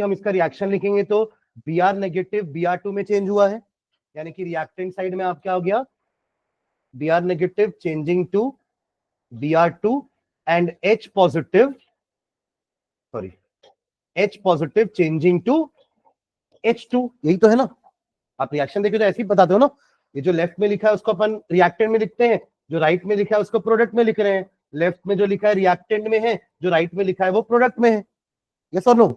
हम इसका रिएक्शन लिखेंगे तो Br नेगेटिव Br2 में चेंज हुआ है, यानी कि रिएक्टेंट साइड में आप क्या हो गया, Br negative changing to Br2 and H positive changing to H2। यही तो है ना, आप रिएक्शन देखिए तो ऐसे ही बताते हो ना। ये जो लेफ्ट में लिखा है उसको अपन रिएक्टेंट में लिखते हैं, जो राइट में लिखा है उसको प्रोडक्ट में लिख रहे हैं। लेफ्ट में जो लिखा है रिएक्टेंट में है, जो राइट में लिखा है वो प्रोडक्ट में है। यस और नो?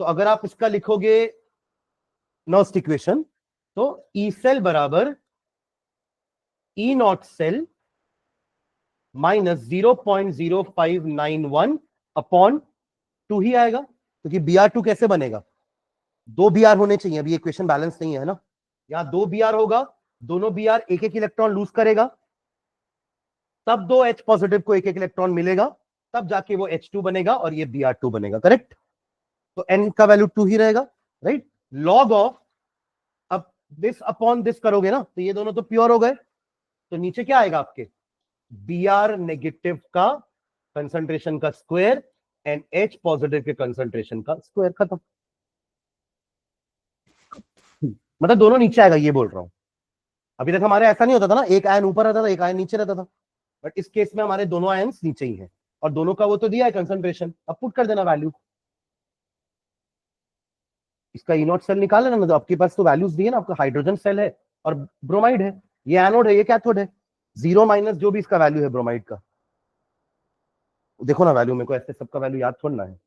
तो अगर आप इसका लिखोगे नॉस्ट इक्वेशन, तो ई सेल बराबर E naught cell minus 0.0591 upon 2 ही आएगा, क्योंकि Br2 कैसे बनेगा, 2 Br होने चाहिए। अभी इक्वेशन बैलेंस नहीं है ना, यहां 2 Br होगा, दोनों Br एक एक इलेक्ट्रॉन लूज करेगा, तब 2 H पॉजिटिव को एक एक इलेक्ट्रॉन मिलेगा, तब जाके वो H2 बनेगा और ये Br2 बनेगा। करेक्ट? तो n का वैल्यू 2 ही रहेगा, राइट? लॉग ऑफ, अब दिस अपॉन दिस करोगे ना तो ये दोनों तो प्योर हो गए, तो नीचे क्या आएगा आपके, Br नेगेटिव का कंसंट्रेशन का स्क्वायर एंड H पॉजिटिव के कंसंट्रेशन का स्क्वायर। खत्म। मतलब दोनों नीचे आएगा, ये बोल रहा हूं। अभी तक हमारे ऐसा नहीं होता था ना, एक आयन ऊपर रहता था, एक आयन नीचे रहता था, बट इस केस में हमारे दोनों आयन्स नीचे ही हैं, और दोनों का वो तो दिया है कंसंट्रेशन। अब पुट कर देना वैल्यू, इसका ई नॉट सेल निकाल लेना, तो आपके पास तो वैल्यूज दिए ना, आपका हाइड्रोजन सेल है और ब्रोमाइड है, ये एनोड है ये कैथोड है, जीरो माइनस जो भी इसका वैल्यू है ब्रोमाइड का, देखो ना वैल्यू, मेरे को ऐसे सबका वैल्यू याद थोड़ा है।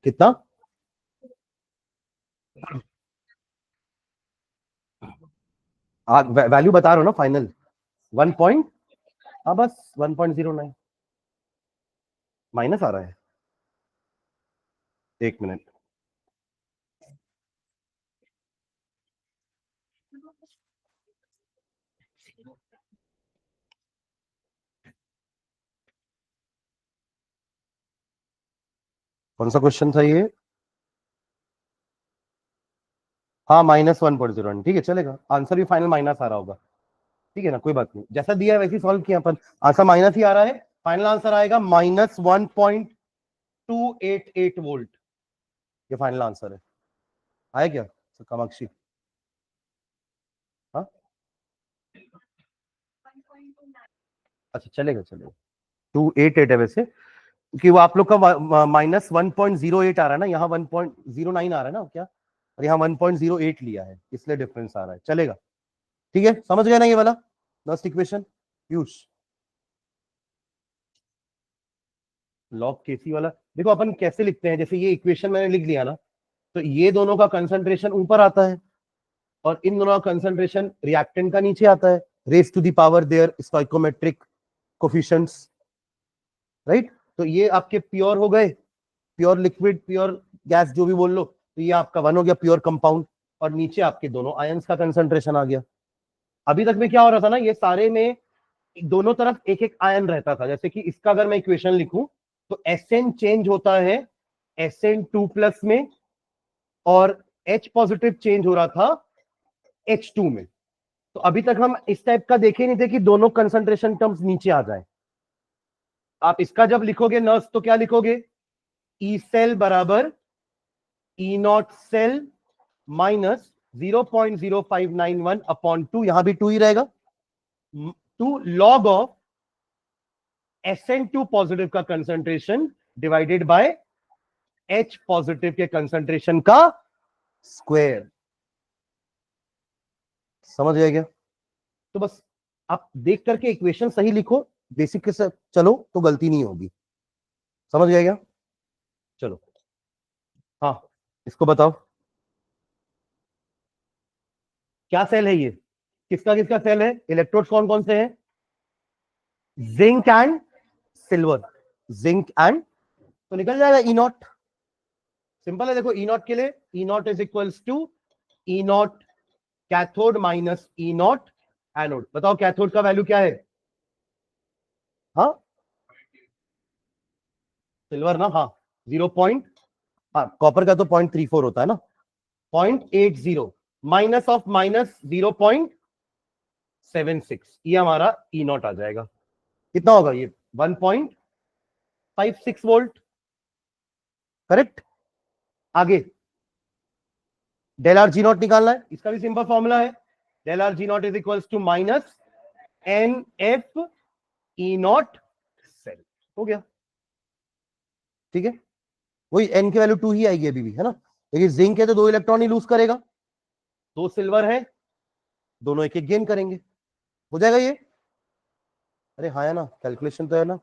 कितना? वैल्यू बता रहा हो ना फाइनल 1 पॉइंट, हाँ बस 1.09 माइनस आ रहा है। एक मिनट, कौन सा क्वेश्चन था ये? हाँ -1.01, ठीक है चलेगा, आंसर भी फाइनल माइनस आ रहा होगा, ठीक है ना, कोई बात नहीं, जैसा दिया है वैसे ही सॉल्व किया अपन, आंसर माइनस ही आ रहा है, फाइनल आंसर आएगा -1.288 वोल्ट, ये फाइनल आंसर है। आया क्या कामाक्षी? हाँ अच्छा चलेगा चलेगा, 288 है वैसे, क्योंकि वो आप लोग का -1.08 आ रहा है ना, यहाँ 1.09 आ रहा है ना क्या, और यहाँ 1.08 लिया है, इसलिए डिफरेंस आ रहा है। चलेगा, ठीक है, समझ गए ना ये वाला लास्ट इक्वेशन? पीयूष, लॉग केसी वाला देखो अपन कैसे लिखते हैं, जैसे ये इक्वेशन मैंने लिख लिया ना, तो ये दोनों का कंसंट्रेशन ऊपर आता है और इन दोनों का कंसंट्रेशन रिएक्टेंट का नीचे आता है, raise to the power their stoichiometric coefficients, right? तो ये आपके प्योर हो गए, प्योर लिक्विड, प्योर गैस, जो भी बोल लो, तो ये आपका 1 हो गया प्योर कंपाउंड, और नीचे आपके दोनों आयंस का कंसंट्रेशन आ गया। अभी तक में क्या हो रहा था ना, ये सारे में दोनों तरफ एक एक आयन रहता था, जैसे कि इसका अगर मैं इक्वेशन लिखूं तो Sn चेंज होता है Sn2 प्लस में, और H पॉजिटिव चेंज हो रहा था H2 में। तो अभी तक हम इस टाइप का देखे नहीं थे कि दोनों कंसंट्रेशन टर्म्स नीचे आ जाए। आप इसका जब लिखोगे नर्स तो क्या लिखोगे, ई सेल बराबर E naught cell minus 0.0591 upon 2, यहां भी 2 ही रहेगा, 2 लॉग ऑफ Sn2 पॉजिटिव का concentration divided by H positive के कंसंट्रेशन का स्क्वायर। समझ गया क्या? तो बस आप देख करके इक्वेशन सही लिखो, बेसिक के साथ चलो तो गलती नहीं होगी। समझ गया क्या? चलो, हाँ इसको बताओ, क्या सेल है ये, किसका किसका सेल है, इलेक्ट्रोड कौन कौन से हैं, zinc and silver, zinc and, तो निकल जाएगा ई नॉट, सिंपल है। देखो ई नॉट के लिए E naught is equals to E naught cathode minus E naught anode. बताओ कैथोड का वैल्यू क्या है? हाँ सिल्वर ना, हाँ 0. हाँ कॉपर का तो 0.34 होता है ना, 0.80 माइनस ऑफ माइनस 0.76, ये हमारा ई नॉट आ जाएगा। कितना होगा ये? 1.56 वोल्ट। करेक्ट। आगे डेल आर जी नॉट निकालना है, इसका भी सिंपल फॉर्मूला है, del R G naught is equals to minus N F E naught cell. हो गया, ठीक है। वही एन की वैल्यू 2 ही आएगी अभी भी, है ना, लेकिन जिंक है तो 2 इलेक्ट्रॉन ही लूज करेगा, 2 सिल्वर है, दोनों एक एक गेन करेंगे, हो जाएगा ये। अरे हाँ है ना, कैलकुलेशन तो है ना।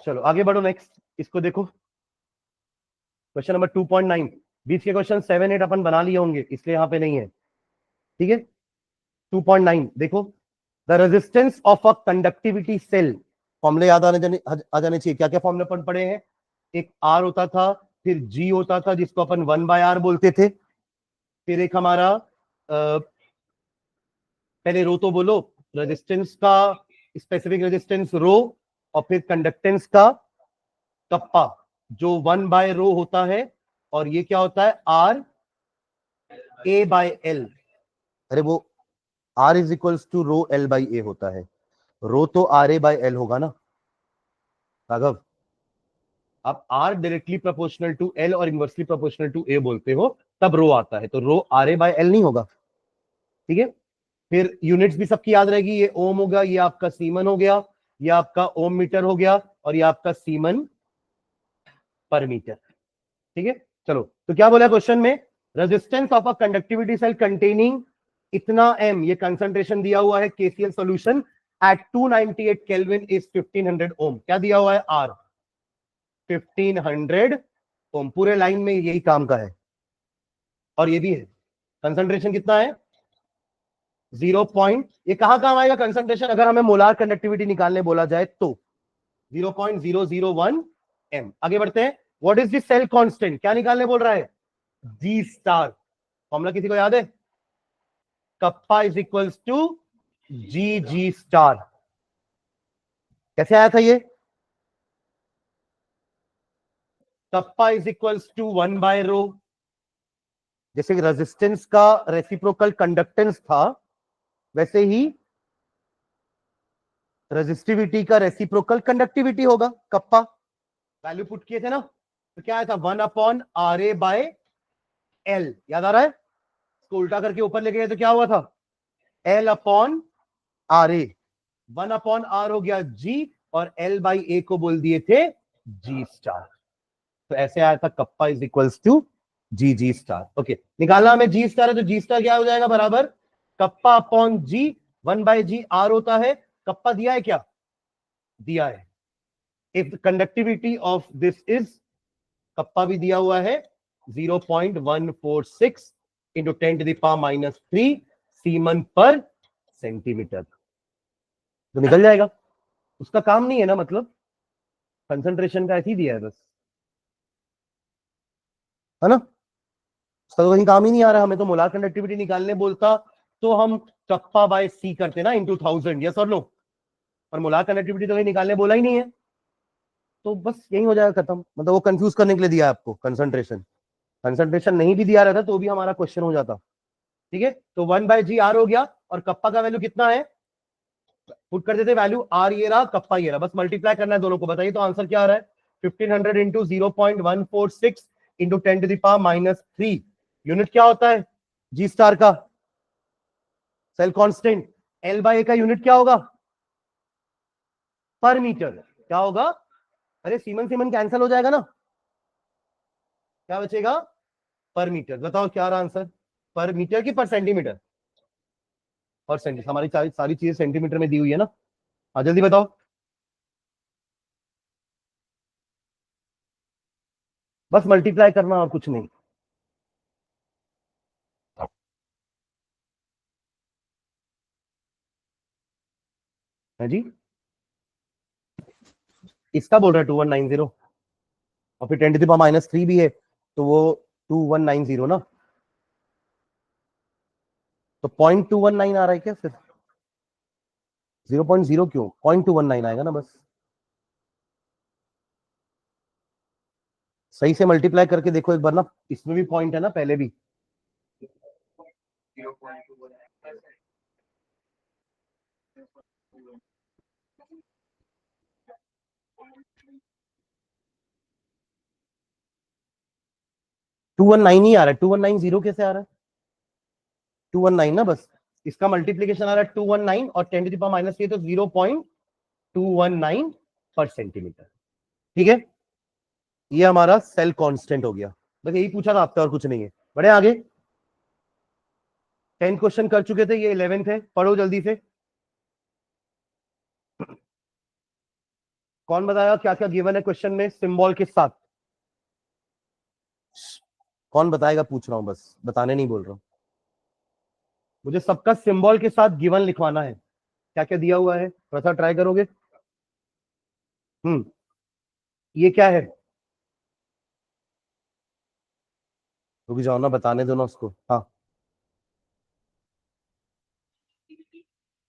चलो आगे बढ़ो, नेक्स्ट इसको देखो, क्वेश्चन नंबर 2.9। बीच के क्वेश्चन 7 8 अपन बना लिए होंगे, इसलिए यहां पे नहीं है, ठीक है। 2.9 देखो, the resistance of a conductivity cell, फॉर्मूले याद आ जाने चाहिए। क्या क्या फॉर्मूले अपन पढ़े हैं, एक आर होता था, फिर जी होता था जिसको अपन 1/r बोलते थे, फिर एक हमारा पहले रो तो बोलो, रेजिस्टेंस का स्पेसिफिक रेजिस्टेंस रो, और फिर कंडक्टेंस का कप्पा जो 1/रो होता है, और ये क्या होता है आर ए बाय एल। अरे वो R is equals to rho L by A होता है, रो तो आर ए बाय एल होगा ना राघव। आप are directly proportional to L और इनवर्सली प्रोपोर्शनल टू ए बोलते हो, तब रो आता है, तो rho R A by L नहीं होगा, ठीक है। फिर यूनिट्स भी सबकी याद रहेगी, ये ओम होगा, ये आपका सीमन हो गया, ये आपका ओम मीटर हो गया, और ये आपका सीमन पर मीटर, ठीक है। चलो तो क्या बोला क्वेश्चन में, resistance of a conductivity cell containing इतना एम, ये कंसंट्रेशन दिया हुआ है KCl solution at 298 kelvin is 1500 ohm. क्या दिया हुआ है आर 1500 ओम, पूरे लाइन में यही काम का है, और ये भी है कंसंट्रेशन कितना है 0 पॉइंट, ये कहां काम आएगा कंसंट्रेशन, अगर हमें मोलार कंडक्टिविटी निकालने बोला जाए तो 0.001 एम। आगे बढ़ते हैं, what is the cell constant, क्या निकालने बोल रहा है जी स्टार, फॉर्मूला किसी को याद है, kappa is equals to G G star. कैसे आया था ये, कप्पा इज इक्वल्स टू 1/रो, जैसे कि रेजिस्टेंस का रेसिप्रोकल कंडक्टेंस था, वैसे ही रेजिस्टिविटी का रेसिप्रोकल कंडक्टिविटी होगा, कप्पा वैल्यू पुट किए थे ना, तो क्या आया था 1/RA/L, याद आ रहा है, इसको उल्टा करके ऊपर लेके गए तो क्या हुआ था L/RA, 1/R हो गया G, और L/A को बोल दिए थे G स्टार, तो ऐसे आया था kappa is equals to G G star. Okay, निकालना हमें जी स्टार है, तो जी स्टार क्या हो जाएगा बराबर कप्पा अपॉन जी, 1/G R होता है, कप्पा दिया है क्या, दिया है, if conductivity of this is, kappa भी दिया हुआ है 0.146 इंटू 10⁻³ सीमन पर सेंटीमीटर, तो निकल जाएगा। उसका काम नहीं है ना, मतलब कंसंट्रेशन का ऐसे ही दिया है बस, है ना, उसका तो कहीं काम ही नहीं आ रहा, हमें तो मोलार कंडक्टिविटी निकालने बोलता तो हम कप्पा बाय सी करते ना इंटू 1000, यस और नो, और मोलार कंडक्टिविटी तो कहीं निकालने बोला ही नहीं है, तो बस यही हो जाएगा खत्म, मतलब वो कंफ्यूज करने के लिए दिया है आपको कंसंट्रेशन, कंसंट्रेशन नहीं भी दिया रहता तो भी हमारा क्वेश्चन हो जाता, ठीक है। तो 1/GR हो गया, और कप्पा का वैल्यू कितना है, पुट कर देते वैल्यू, आर ये रहा, कप्पा ये रहा, बस मल्टीप्लाई करना है दोनों को, बताइए तो आंसर क्या आ रहा है 1500 इंटू 0.146 इंटू 10⁻³ यूनिट क्या होता है जी स्टार का, सेल कांस्टेंट, L/A का यूनिट क्या होगा पर मीटर, क्या होगा, अरे सीमन सीमन कैंसिल हो जाएगा ना, क्या बचेगा पर मीटर, बताओ क्या रहा आंसर, पर मीटर की पर सेंटीमीटर, पर सेंटीमीटर, हमारी सारी चीजें सेंटीमीटर में दी हुई है ना, हाँ जल्दी बताओ, बस मल्टीप्लाई करना और कुछ नहीं है जी, इसका बोल रहा है 2190, और फिर 10⁻³ भी है, तो वो 2190 ना, तो 0.219 आ रहा है क्या फिर, 0.0 क्यों, 0.219 आएगा ना बस, सही से मल्टीप्लाई करके देखो एक बार ना, इसमें भी पॉइंट है ना पहले भी, 219 ही आ रहा है, 219 कैसे आ रहा है? 219 ना, बस इसका मल्टीप्लीकेशन आ रहा है 219 और 10⁻³ तो 0.219 पर सेंटीमीटर। ठीक है, ये हमारा सेल कांस्टेंट हो गया। बस यही पूछा था आपसे और कुछ नहीं है। बढ़े आगे, 10 क्वेश्चन कर चुके थे, ये 11th है, पढ़ो जल्दी से। कौन बताया क्या क्या गिवन है क्वेश्चन में सिंबल के साथ? कौन बताएगा, पूछ रहा हूं, बस बताने नहीं बोल रहा हूं। मुझे सबका सिंबल के साथ गिवन लिखवाना है, क्या क्या दिया हुआ है, थोड़ा सा ट्राई करोगे? ये क्या है? रुक जाओ ना, बताने दो ना उसको। हाँ,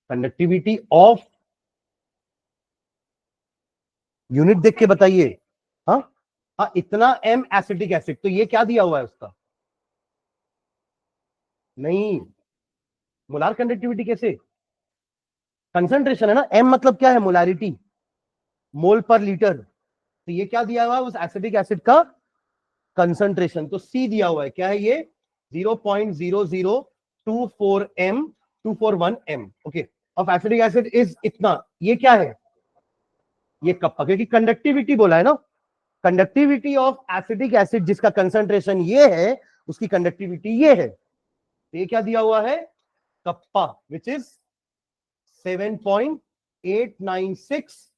कंडक्टिविटी ऑफ, यूनिट देख के बताइए। हाँ हाँ, इतना एम एसिटिक एसिड, तो ये क्या दिया हुआ है उसका? नहीं, मोलार कंडक्टिविटी कैसे? कंसंट्रेशन है ना, एम मतलब क्या है? मोलारिटी, मोल पर लीटर। तो ये क्या दिया हुआ है उस एसिटिक एसिड का? कंसंट्रेशन। तो सी दिया हुआ है, क्या है ये? 0.0024 m, 241 m, okay, of acetic acid is इतना। ये क्या है? ये कप्पा, क्योंकि कंडक्टिविटी बोला है ना, कंडक्टिविटी ऑफ एसिटिक एसिड जिसका कंसंट्रेशन ये है, उसकी कंडक्टिविटी ये है। तो ये क्या दिया हुआ है? Kappa, which is 7.896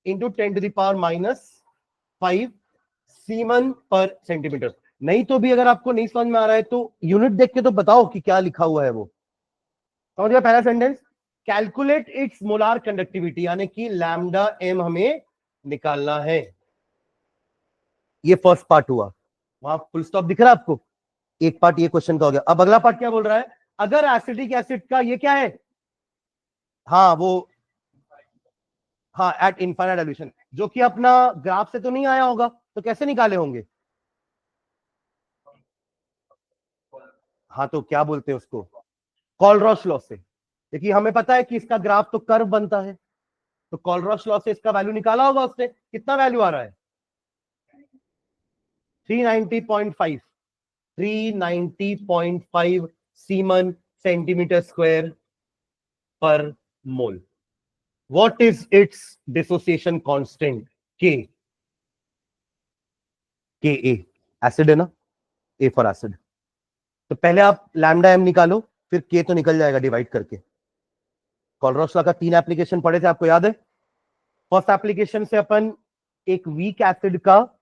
into 10⁻⁵ semen पर सेंटीमीटर। नहीं तो भी अगर आपको नहीं समझ में आ रहा है तो यूनिट देख के तो बताओ कि क्या लिखा हुआ है वो। समझ गया? पहला sentence, calculate its molar conductivity, यानी कि लैम्डा एम हमें निकालना है। ये फर्स्ट पार्ट हुआ, वहां फुल स्टॉप दिख रहा है आपको? एक पार्ट ये क्वेश्चन का हो गया। अब अगला पार्ट क्या बोल रहा है? अगर एसिडिक एसिड का ये क्या है? हाँ वो, हाँ एट इनफाइनाइट डाइल्यूशन, जो कि अपना ग्राफ से तो नहीं आया होगा, तो कैसे निकाले होंगे? हाँ तो क्या बोलते हैं उसको? कॉलरॉस लॉ से। देखिए हमें पता है कि इसका ग्राफ तो कर्व बनता है, तो कॉलरॉस लॉ से इसका वैल्यू निकाला होगा, उससे कितना वैल्यू आ रहा है? 390.5, 390.5 सीमन सेंटीमीटर स्क्वायर पर mole. What is its dissociation constant? K, K A, acid है ना, ए फॉर एसिड। तो पहले आप लैम्डा एम निकालो, फिर के तो निकल जाएगा डिवाइड करके। कॉलरॉस लॉ का 3 एप्लीकेशन पढ़े थे, आपको याद है? फर्स्ट एप्लीकेशन से अपन एक वीक एसिड का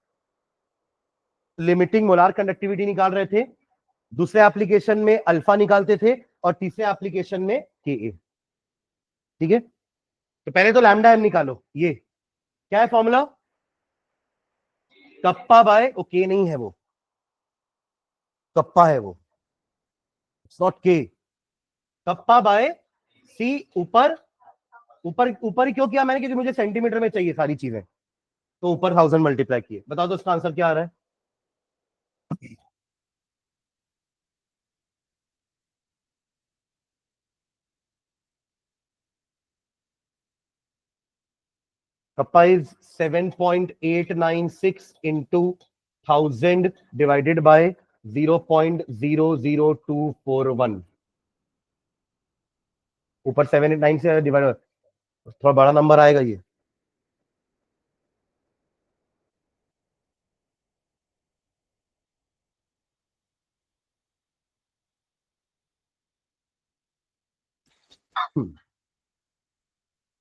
लिमिटिंग मोलार कंडक्टिविटी निकाल रहे थे, दूसरे एप्लीकेशन में अल्फा निकालते थे, और तीसरे एप्लीकेशन में के ए। ठीक है, तो पहले तो लैम्डा एम निकालो। ये क्या है फॉर्मूला? कप्पा बाय, ओ के नहीं है वो, कप्पा है वो, इट्स नॉट के। कप्पा बाय सी, ऊपर ऊपर ऊपर ही क्यों किया मैंने? क्योंकि मुझे सेंटीमीटर में चाहिए सारी चीजें, तो ऊपर 1000 मल्टीप्लाई किए। बताओ तो इसका आंसर क्या आ रहा है? Kappa is 7.896 into 1000 divided by 0.00241। ऊपर 789 से डिवाइड, थोड़ा बड़ा नंबर आएगा ये।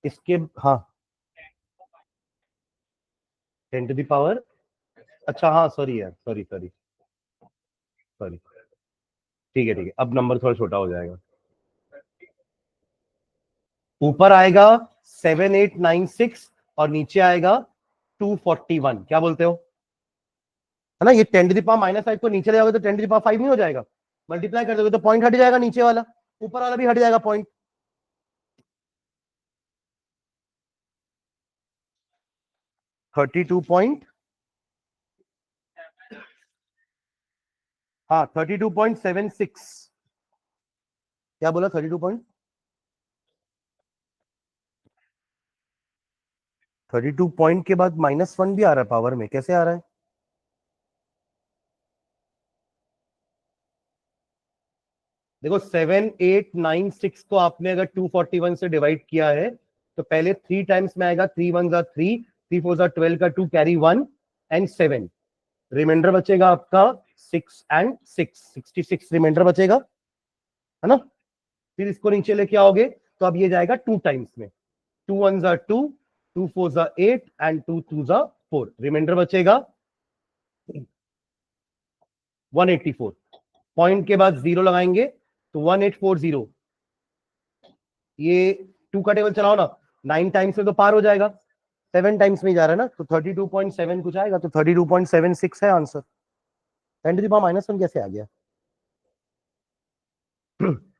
इसके, हाँ, 10⁻, अच्छा हाँ सॉरी यार, सॉरी सॉरी सॉरी, ठीक है ठीक है, अब नंबर थोड़ा छोटा हो जाएगा। ऊपर आएगा 7896 और नीचे आएगा 241। क्या बोलते हो? है ना, ये 10⁻⁵ को नीचे ले जाओगे तो 10⁵ नहीं हो जाएगा? मल्टीप्लाई कर दोगे तो पॉइंट हट जाएगा नीचे वाला, ऊपर वाला भी हट जाएगा पॉइंट। 32 पॉइंट, हाँ 32.76। क्या बोला? 32 पॉइंट के बाद -1 भी आ रहा है पावर में, कैसे आ रहा है? देखो 7896 को आपने अगर 241 से डिवाइड किया है तो पहले 3 टाइम्स में आएगा, 3 1 जा 3, 3 4 जा 12 का 2 कैरी 1 एंड 7, रिमाइंडर बचेगा आपका 6 एंड 6, 66 रिमाइंडर बचेगा, है ना। फिर इसको नीचे लेके आओगे तो अब ये जाएगा 2 टाइम्स में, 2 1 जा 2, 2 4 जा 8 एंड 2 2 जा 4, रिमाइंडर बचेगा 184, पॉइंट के बाद 0 लगाएंगे तो 1840, ये 2 का टेबल चलाओ ना, 9 टाइम्स में तो पार हो जाएगा, 7 टाइम्स में ही जा रहा है ना, तो 32.7 कुछ आएगा, तो 32.76 है आंसर। 10 टू द पावर -1 कैसे आ गया?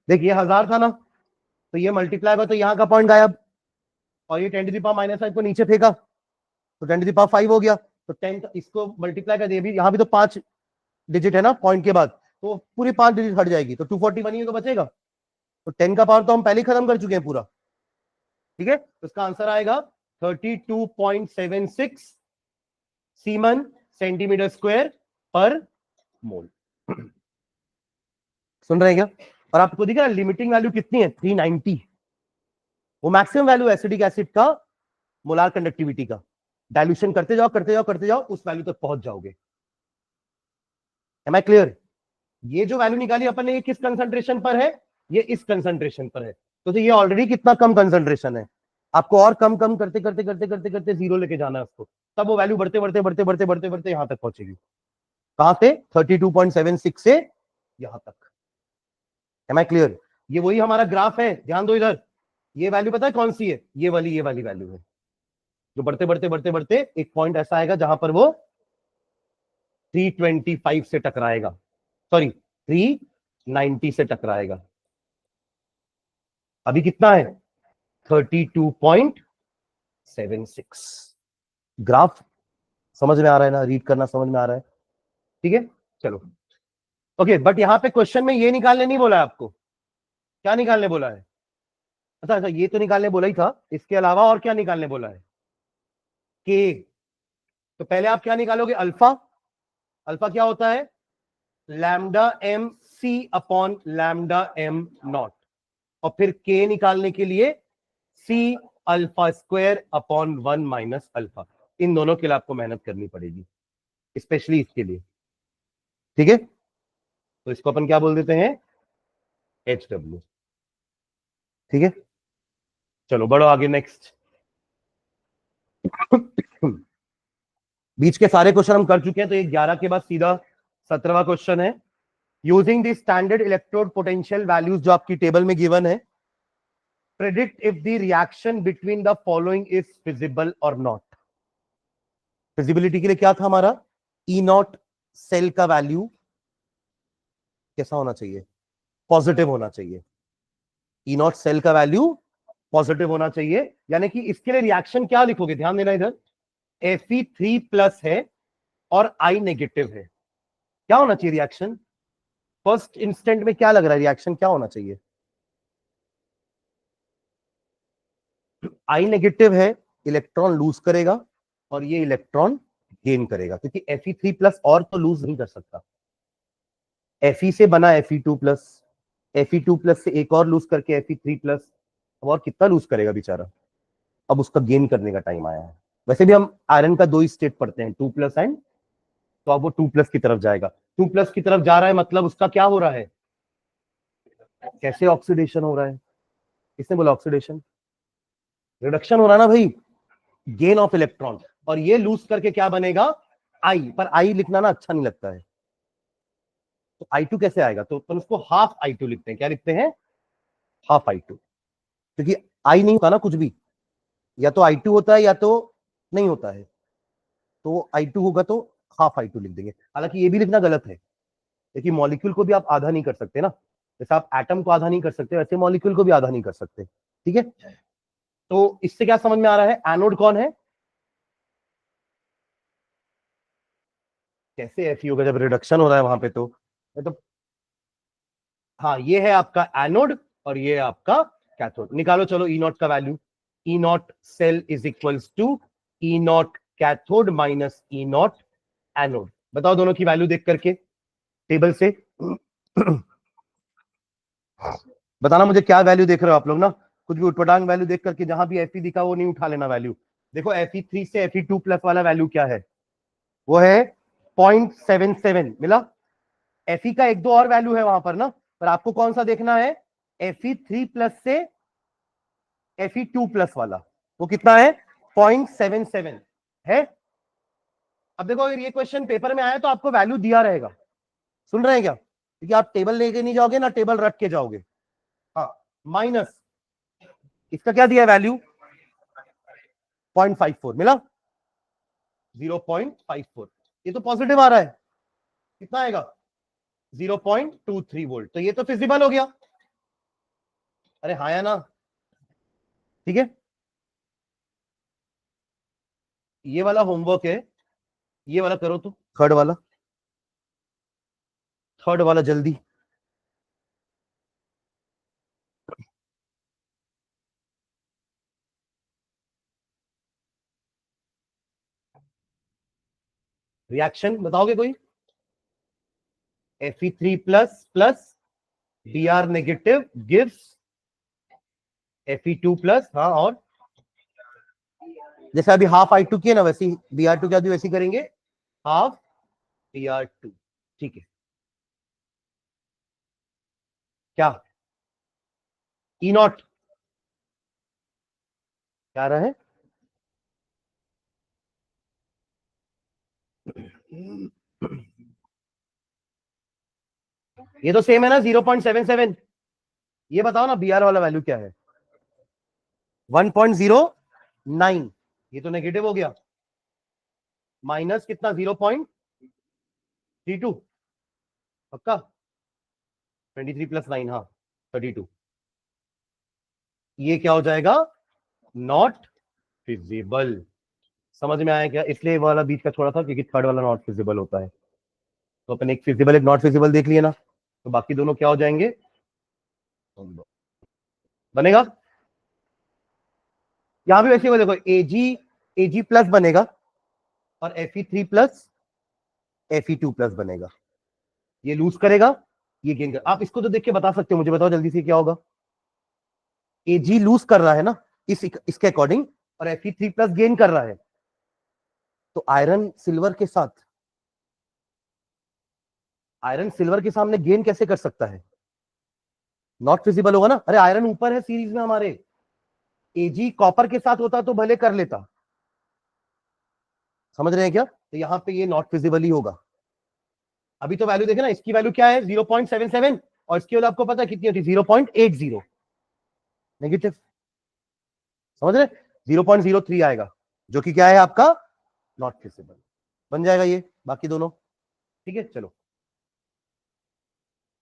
देखिए 1000 था ना, तो ये मल्टीप्लाई हुआ तो यहाँ का पॉइंट गायब, और ये 10 टू द पावर -5 को नीचे फेंका तो 10 टू द पावर 5 हो गया, तो 10 इसको मल्टीप्लाई कर दिया, भी यहाँ भी तो 5 डिजिट है ना पॉइंट के बाद, तो पूरी 5 डिजिट हट जाएगी, तो 241 ही तो बचेगा, तो 10 का पावर तो हम पहले ही खत्म कर चुके हैं पूरा, ठीक है। तो इसका आंसर आएगा 32.76 सीमन सेंटीमीटर स्क्वायर पर मोल। सुन रहे हैं क्या? और आपको दिखा लिमिटिंग वैल्यू कितनी है, 390, वो मैक्सिमम वैल्यू एसिडिक एसिड का मोलार कंडक्टिविटी का, डाइल्यूशन करते जाओ करते जाओ करते जाओ, उस वैल्यू तक पहुंच जाओगे। Am I clear? ये जो वैल्यू निकाली अपन ने, ये किस कंसंट्रेशन पर है? ये इस कंसंट्रेशन पर है, तो ये ऑलरेडी कितना कम कंसंट्रेशन है, आपको और कम कम करते करते करते करते करते 0 लेके जाना है उसको, तब वो वैल्यू बढ़ते बढ़ते बढ़ते बढ़ते बढ़ते बढ़ते यहां तक पहुंचेगी। कहां से? 32.76 से यहां तक। Am I clear? ये वही हमारा ग्राफ है, ध्यान दो इधर, ये वैल्यू पता है कौन सी है? ये वाली वैल्यू है, जो बढ़ते बढ़ते बढ़ते बढ़ते एक पॉइंट ऐसा आएगा जहां पर वो 325 से टकराएगा, सॉरी 390 से टकराएगा। अभी कितना है? 32.76। ग्राफ समझ में आ रहा है ना? रीड करना समझ में आ रहा है? ठीक है, चलो ओके। बट यहां पे क्वेश्चन में ये निकालने नहीं बोला है आपको, क्या निकालने बोला है? अच्छा अच्छा, ये तो निकालने बोला ही था, इसके अलावा और क्या निकालने बोला है? के। तो पहले आप क्या निकालोगे? अल्फा। अल्फा क्या होता है? Lambda M C upon lambda M naught, और फिर के निकालने के लिए C alpha square upon 1 minus alpha. इन दोनों के लिए आपको मेहनत करनी पड़ेगी, स्पेशली इसके लिए, ठीक है। तो इसको अपन क्या बोल देते हैं? एच डब्ल्यू, ठीक है। चलो बढ़ो आगे, नेक्स्ट। बीच के सारे क्वेश्चन हम कर चुके हैं, तो ये 11 के बाद सीधा 17वां क्वेश्चन है। Using the standard electrode potential values जो आपकी टेबल में गिवन है, predict if the reaction between the following is feasible और नॉट। फिजिबिलिटी के लिए क्या था हमारा? ई नॉट सेल का वैल्यू कैसा होना चाहिए? पॉजिटिव होना चाहिए। ई नॉट सेल का वैल्यू पॉजिटिव होना चाहिए, यानी कि इसके लिए रिएक्शन क्या लिखोगे? ध्यान देना इधर, Fe3+ है और I नेगेटिव है, क्या होना चाहिए रिएक्शन? फर्स्ट इंस्टेंट में क्या लग रहा है रिएक्शन क्या होना चाहिए? I नेगेटिव है, इलेक्ट्रॉन लूज करेगा और ये इलेक्ट्रॉन गेन करेगा, क्योंकि Fe3+ और तो लूज नहीं कर सकता। Fe से बना Fe2+, Fe2+ से एक और लूज करके Fe3+, अब और कितना लूज करेगा बेचारा, अब उसका गेन करने का टाइम आया है। वैसे भी हम आयरन का 2 ही स्टेट पढ़ते हैं, 2+ एंड, तो अब वो 2+ की तरफ जाएगा। 2+ की तरफ जा रहा है, मतलब उसका क्या हो रहा है? कैसे ऑक्सीडेशन हो रहा है? किसने बोला ऑक्सीडेशन? रिडक्शन हो रहा है ना भाई, गेन ऑफ इलेक्ट्रॉन, और ये लूज करके क्या बनेगा? आई, पर आई लिखना ना अच्छा नहीं लगता है, तो I2 कैसे आएगा? तो अपन उसको हाफ I2 लिखते हैं। क्या लिखते हैं? हाफ I2, क्योंकि आई नहीं होता ना कुछ भी, या तो I2 होता है या तो नहीं होता है, तो I2 होगा तो हाफ I2 लिख देंगे। हालांकि ये भी लिखना गलत है, क्योंकि मॉलिक्यूल को भी आप आधा नहीं कर सकते ना, जैसे आप एटम को आधा नहीं कर सकते वैसे मॉलिक्यूल को भी आधा नहीं कर सकते, ठीक है। तो इससे क्या समझ में आ रहा है? एनोड कौन है? कैसे Fe होगा जब रिडक्शन हो रहा है वहां पे? तो हाँ, ये है आपका एनोड और ये है आपका कैथोड। निकालो चलो ई नॉट का value. E naught cell is equals to E naught cathode minus E naught anode. बताओ दोनों की वैल्यू देख करके टेबल से। बताना मुझे क्या वैल्यू देख रहे हो आप लोग ना, कुछ भी उठपटांग वैल्यू देख करके जहां भी Fe दिखा वो नहीं उठा लेना वैल्यू। देखो Fe3 से Fe2 प्लस वाला वैल्यू क्या है, वो है 0.77 मिला। Fe का एक दो और वैल्यू है वहां पर ना, पर आपको कौन सा देखना है, Fe3 प्लस से Fe2 प्लस वाला, वो कितना है 0.77 है। अब देखो अगर ये क्वेश्चन पेपर में आया तो आपको वैल्यू दिया रहेगा, सुन रहे हैं क्या, क्योंकि आप टेबल लेके नहीं जाओगे ना टेबल रख के जाओगे। हाँ, माइनस इसका क्या दिया वैल्यू 0.54 मिला, 0.54, ये तो पॉजिटिव आ रहा है, कितना आएगा 0.23 वोल्ट, तो ये तो फिजिबल हो गया। अरे हाँ या ना, ठीक है। ये वाला होमवर्क है, ये वाला करो तो, थर्ड वाला जल्दी। रिएक्शन बताओगे कोई, Fe3 plus plus Br negative gives Fe2 plus, हाँ और जैसे अभी हाफ I2 किए ना वैसे Br2 क्या वैसे करेंगे, हाफ Br2, ठीक है। क्या E नॉट क्या रहा है, ये तो सेम है ना 0.77, ये बताओ ना Br वाला वैल्यू क्या है 1.09, ये तो नेगेटिव हो गया, माइनस कितना 0.32, पक्का 23 प्लस 9, हाँ 32, ये क्या हो जाएगा नॉट फिजिबल। समझ में आया क्या, इसलिए वाला बीच का छोड़ा था क्योंकि थर्ड वाला नॉट फिजिबल होता है। तो अपन एक फिजिबल एक नॉट फिजिबल देख लिया ना, तो बाकी दोनों क्या हो जाएंगे, बनेगा। यहां भी वैसे वो देखो एजी प्लस बनेगा और Fe3 प्लस Fe2 प्लस बनेगा, ये लूज करेगा ये गेन कर, आप इसको तो देख के बता सकते हो, मुझे बताओ जल्दी से क्या होगा, एजी लूज कर रहा है ना इसके अकॉर्डिंग, और Fe3 प्लस गेन कर रहा है, तो आयरन सिल्वर के सामने गेन कैसे कर सकता है, नॉट फिजिबल होगा ना। अरे आयरन ऊपर है सीरीज में हमारे, एजी कॉपर के साथ होता तो भले कर लेता, समझ रहे हैं क्या, तो यहां पे ये नॉट फिजिबल ही होगा। अभी तो वैल्यू देखे ना, इसकी वैल्यू क्या है 0.77 और इसकी वैल्यू आपको पता है कितनी होती है 0.80, नेगेटिव, समझ रहे, 0.03 आएगा जो कि क्या है आपका नॉट फिजिबल, बन जाएगा ये बाकी दोनों, ठीक है। चलो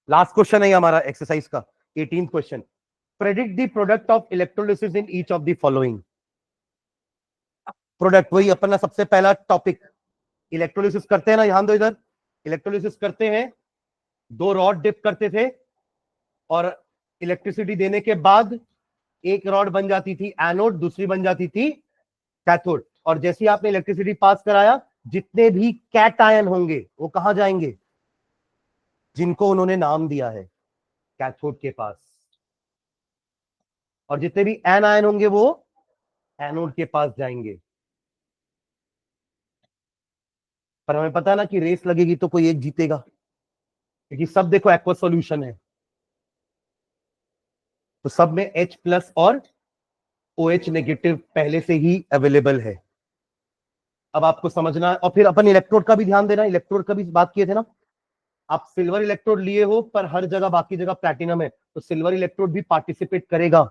लास्ट क्वेश्चन है हमारा एक्सरसाइज का 18th question, predict the product of electrolysis in each of the following. Product वही अपना सबसे पहला टॉपिक, इलेक्ट्रोलिसिस करते हैं ना, ध्यान दो इधर, इलेक्ट्रोलिसिस करते हैं, दो रॉड डिप करते थे और इलेक्ट्रिसिटी देने के बाद एक रॉड बन जाती थी एनोड, दूसरी बन जाती थी कैथोड, और जैसे ही आपने इलेक्ट्रिसिटी पास कराया जितने भी कैट आयन होंगे वो कहां जाएंगे, जिनको उन्होंने नाम दिया है कैथोड के पास, और जितने भी एन आयन होंगे वो एनोड के पास जाएंगे। पर हमें पता है ना कि रेस लगेगी तो कोई एक जीतेगा, क्योंकि सब देखो एक्वस सॉल्यूशन है, तो सब में H प्लस और OH नेगेटिव पहले से ही अवेलेबल है। अब आपको समझना, और फिर अपन इलेक्ट्रोड का भी ध्यान देना, इलेक्ट्रोड का भी बात किए थे ना, आप सिल्वर इलेक्ट्रोड लिए हो पर हर जगह बाकी जगह प्लैटिनम है, तो सिल्वर इलेक्ट्रोड भी पार्टिसिपेट करेगा।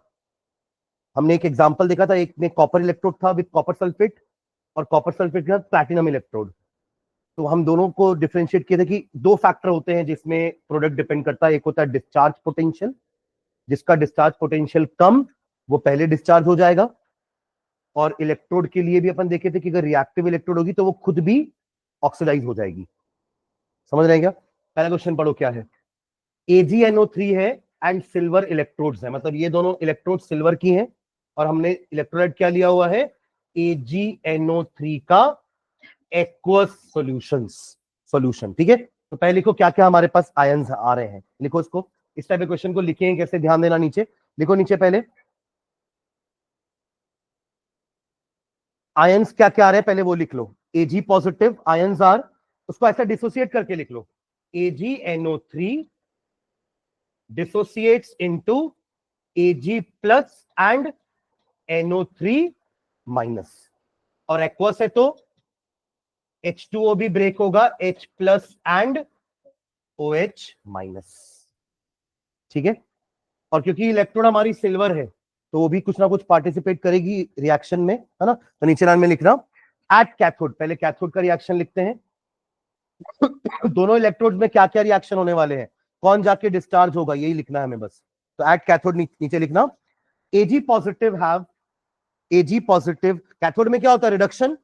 हमने एक एग्जांपल देखा था, एक में कॉपर इलेक्ट्रोड था विद कॉपर सल्फेट और कॉपर सल्फेट के साथ प्लैटिनम इलेक्ट्रोड, तो हम दोनों को डिफरेंशिएट किए थे कि दो फैक्टर होते हैं जिसमें प्रोडक्ट डिपेंड करता है, एक होता है डिस्चार्ज पोटेंशियल, जिसका डिस्चार्ज पोटेंशियल कम वो पहले डिस्चार्ज हो जाएगा, और इलेक्ट्रोड के लिए भी अपन देखे थे कि अगर रिएक्टिव इलेक्ट्रोड होगी तो वो खुद भी ऑक्सीडाइज हो जाएगी। समझ रहे हैं क्या, पहला क्वेश्चन पढ़ो क्या है, AgNO3 है एंड सिल्वर इलेक्ट्रोड्स है, मतलब ये दोनों इलेक्ट्रोड सिल्वर की हैं और हमने इलेक्ट्रोलाइट क्या लिया हुआ है AgNO3 का एक्वस सॉल्यूशन, ठीक है। तो पहले लिखो क्या क्या हमारे पास आयंस आ रहे हैं, लिखो इसको, इस टाइप के क्वेश्चन को लिखेंगे कैसे, ध्यान देना। नीचे लिखो, नीचे पहले आयंस क्या क्या आ रहे हैं पहले वो लिख लो। Ag पॉजिटिव आयंस आर, उसको ऐसा डिसोसिएट करके लिख लो, AgNO3 dissociates into Ag plus and NO3 minus, और एक्वस है तो H2O भी ब्रेक होगा, H plus and OH minus. ठीक है, और क्योंकि इलेक्ट्रोड हमारी सिल्वर है तो वो भी कुछ ना कुछ पार्टिसिपेट करेगी रिएक्शन में, है ना। तो नीचे लाइन में लिखना एट कैथोड, पहले कैथोड का रिएक्शन लिखते हैं। दोनों इलेक्ट्रोड में क्या क्या रिएक्शन होने वाले हैं, कौन जाके डिस्चार्ज होगा, यही लिखना है हमें बस। तो एट कैथोड नीचे लिखना Ag positive have, Ag positive cathode में क्या होता है, रिडक्शन,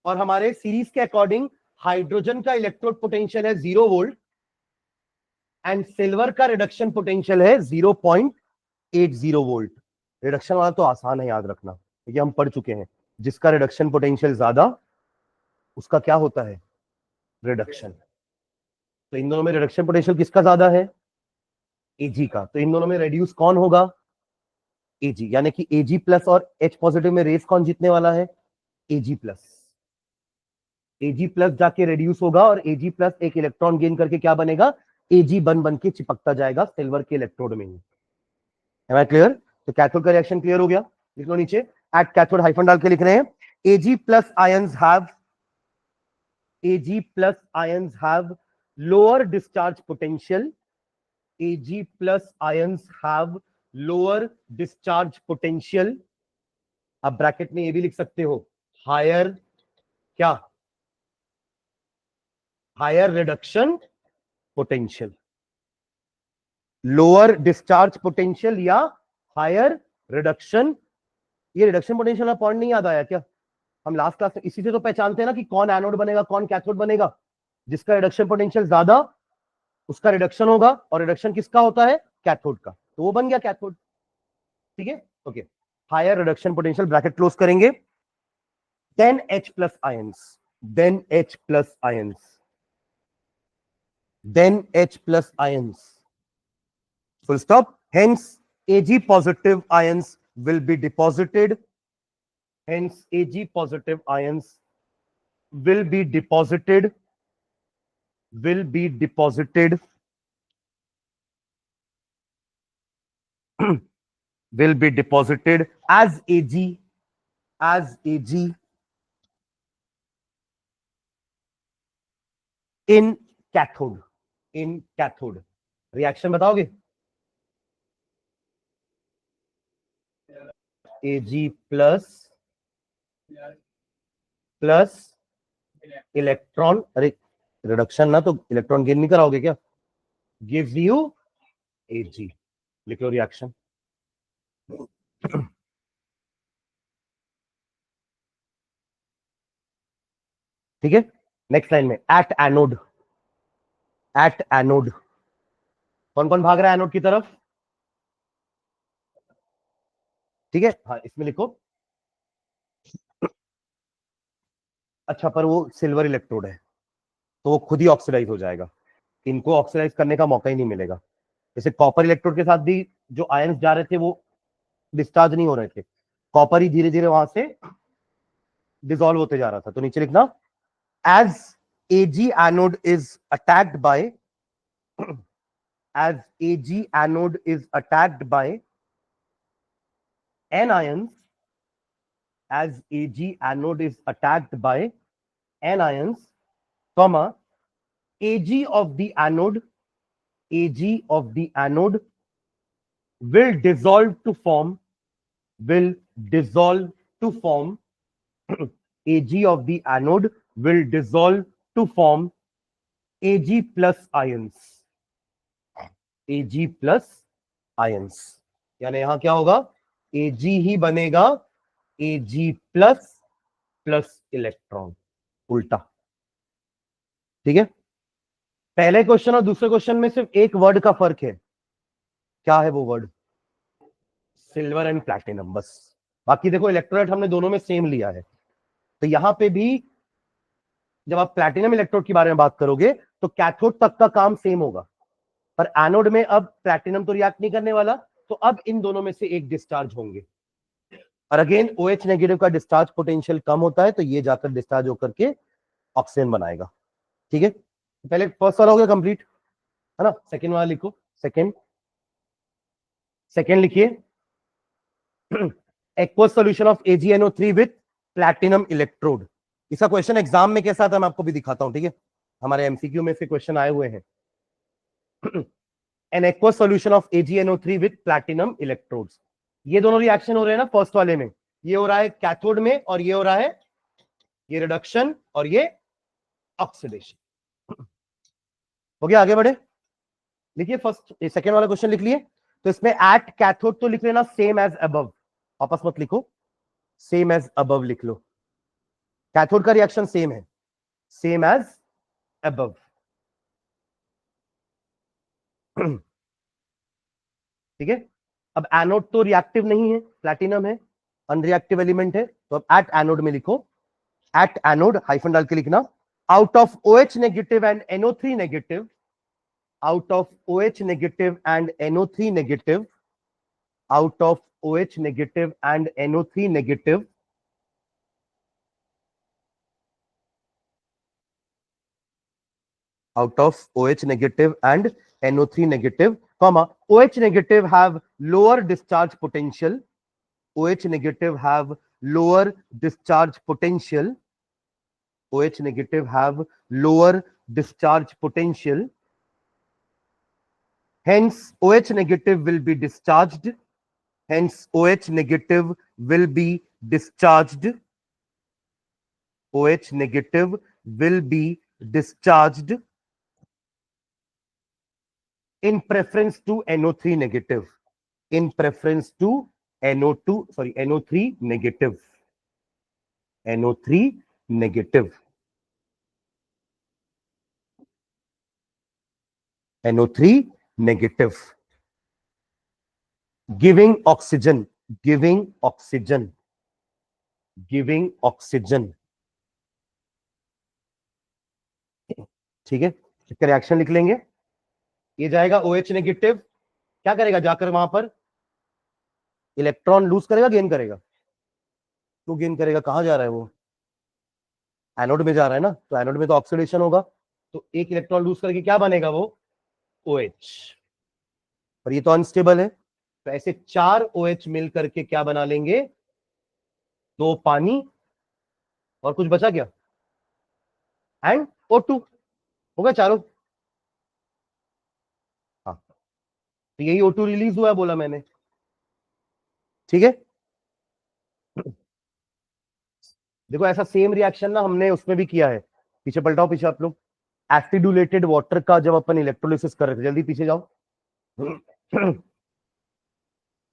और हमारे सीरीज के अकॉर्डिंग हाइड्रोजन का इलेक्ट्रोड पोटेंशियल है 0 वोल्ट एंड सिल्वर का रिडक्शन पोटेंशियल है 0.80 वोल्ट। रिडक्शन वाला तो आसान है याद रखना, क्योंकि हम पढ़ चुके हैं, जिसका रिडक्शन पोटेंशियल ज्यादा उसका क्या होता है, रिडक्शन। तो इन दोनों में रिडक्शन पोटेंशियल किसका ज्यादा है, Ag का। तो इन दोनों में रेड्यूस कौन होगा, Ag, यानी कि Ag प्लस और H पॉजिटिव में रेस कौन जीतने वाला है, Ag प्लस। Ag प्लस जाके रेड्यूस होगा और Ag प्लस एक इलेक्ट्रॉन गेन करके क्या बनेगा, Ag बन के चिपकता जाएगा सिल्वर के इलेक्ट्रोड में ही। है क्लियर। तो कैथोड का रिएक्शन क्लियर हो गया, लिख लो नीचे एट कैथोड हाइफन डाल के लिख रहे हैं Ag plus ions have, Ag plus ions have lower discharge potential, Ag plus ions have lower discharge potential. अब ब्रैकेट में ये भी लिख सकते हो हायर क्या, higher reduction potential, lower discharge potential या हायर रिडक्शन। ये रिडक्शन पोटेंशियल का पॉइंट नहीं याद आया क्या, हम लास्ट क्लास में इसी से तो पहचानते हैं ना कि कौन एनोड बनेगा कौन कैथोड बनेगा, जिसका रिडक्शन पोटेंशियल ज्यादा उसका रिडक्शन होगा, और रिडक्शन किसका होता है, कैथोड का, तो वो बन गया कैथोड। ठीक है, okay. Higher reduction potential bracket close करेंगे, then H plus ions, then H plus ions, then H plus ions, full stop. Hence Ag positive ions will be deposited, hence Ag positive ions will be deposited, will be deposited will be deposited as Ag, as Ag in cathode, in cathode। Reaction बताओगे, Ag plus plus electron, अरे reduction ना, तो electron gain नहीं कराओगे क्या, gives you Ag। लिख लो reaction. ठीक है, नेक्स्ट लाइन में एट एनोड, एट एनोड कौन कौन भाग रहा है एनोड की तरफ, ठीक है, हाँ इसमें लिखो। अच्छा, पर वो सिल्वर इलेक्ट्रोड है तो वो खुद ही ऑक्सीडाइज हो जाएगा, इनको ऑक्सीडाइज करने का मौका ही नहीं मिलेगा। जैसे कॉपर इलेक्ट्रोड के साथ भी जो आयंस जा रहे थे वो डिस्चार्ज नहीं हो रहे थे, कॉपर ही धीरे धीरे वहां से डिसॉल्व होते जा रहा था। तो नीचे लिखना as Ag anode is attacked by, as Ag anode is attacked by anions, as Ag anode is attacked by anions, comma, Ag of the anode, Ag of the anode will dissolve to form, will dissolve to form, Ag of the anode will dissolve to form Ag plus ions, Ag plus ions, यानी यहां क्या होगा, Ag ही बनेगा Ag plus plus electron, उल्टा। ठीक है, पहले question और दूसरे क्वेश्चन में सिर्फ एक वर्ड का फर्क है, क्या है वो वर्ड, सिल्वर एंड प्लैटिनम, बस। बाकी देखो इलेक्ट्रोलाइट हमने दोनों में सेम लिया है, तो यहां पे भी जब आप प्लैटिनम इलेक्ट्रोड के बारे में बात करोगे तो कैथोड तक का काम सेम होगा, पर एनोड में अब प्लैटिनम तो रिएक्ट नहीं करने वाला, तो अब इन दोनों में से एक डिस्चार्ज होंगे। और अगेन OH नेगेटिव का डिस्चार्ज पोटेंशियल कम होता है, तो ये जाकर डिस्चार्ज होकर के ऑक्सीजन बनाएगा। ठीक है, पहले फर्स्ट वाला हो गया कंप्लीट, है ना। सेकेंड वाला लिखो, सेकेंड लिखिए। Aqueous solution of AgNO3 with platinum electrode. इसका क्वेश्चन एग्जाम में कैसा था मैं आपको भी दिखाता हूं, ठीक है, हमारे एमसीक्यू में से क्वेश्चन आए हुए हैं। An aqueous solution of AgNO3 with platinum electrodes. ये दोनों रिएक्शन हो रहे हैं ना फर्स्ट वाले में, ये हो रहा है कैथोड में और ये हो रहा है ये रिडक्शन और ये ऑक्सीडेशन। हो गया, आगे बढ़े। लिखिए फर्स्ट सेकेंड वाला क्वेश्चन लिख लिए। तो इसमें एट कैथोड तो लिख लेना सेम एज अबव, वापस मत लिखो, सेम एज अबव लिख लो। कैथोड का रिएक्शन सेम है, सेम एज अबव। ठीक है, अब एनोड तो रिएक्टिव नहीं है, प्लैटिनम है, अनरिएक्टिव एलिमेंट है, तो अब एट एनोड में लिखो, एट एनोड हाइफन डाल के लिखना, out of OH negative and NO3 negative, out of OH negative and NO3 negative, out of OH negative and NO3 negative, out of OH negative and NO3 negative, comma, OH negative have lower discharge potential, OH negative have lower discharge potential, OH negative have lower discharge potential, hence OH negative will be discharged, hence OH negative will be discharged, OH negative will be discharged in preference to NO3 negative, in preference to NO3 negative, NO3 negative, NO3 negative, giving oxygen, giving oxygen, giving oxygen। ठीक है, इसका reaction लिख लेंगे। ये जाएगा OH negative, क्या करेगा जाकर वहां पर इलेक्ट्रॉन लूज करेगा, गेन करेगा, तो गेन करेगा, कहां जा रहा है वो, एनोड में जा रहा है ना, तो एनोड में तो ऑक्सीडेशन होगा, तो एक इलेक्ट्रॉन लूज करके क्या बनेगा वो OH, पर ये तो अनस्टेबल है, तो ऐसे 4 OH मिल करके क्या बना लेंगे, 2 पानी और कुछ बचा क्या, एंड O2, हो गया चारों। हाँ, तो यही O2 रिलीज हुआ है बोला मैंने। ठीक है, देखो ऐसा सेम रिएक्शन ना हमने उसमें भी किया है, पीछे पलटाओ, पीछे आप लोग, एसिडुलेटेड वाटर का जब अपन इलेक्ट्रोलिसिस कर रहे थे, जल्दी पीछे जाओ।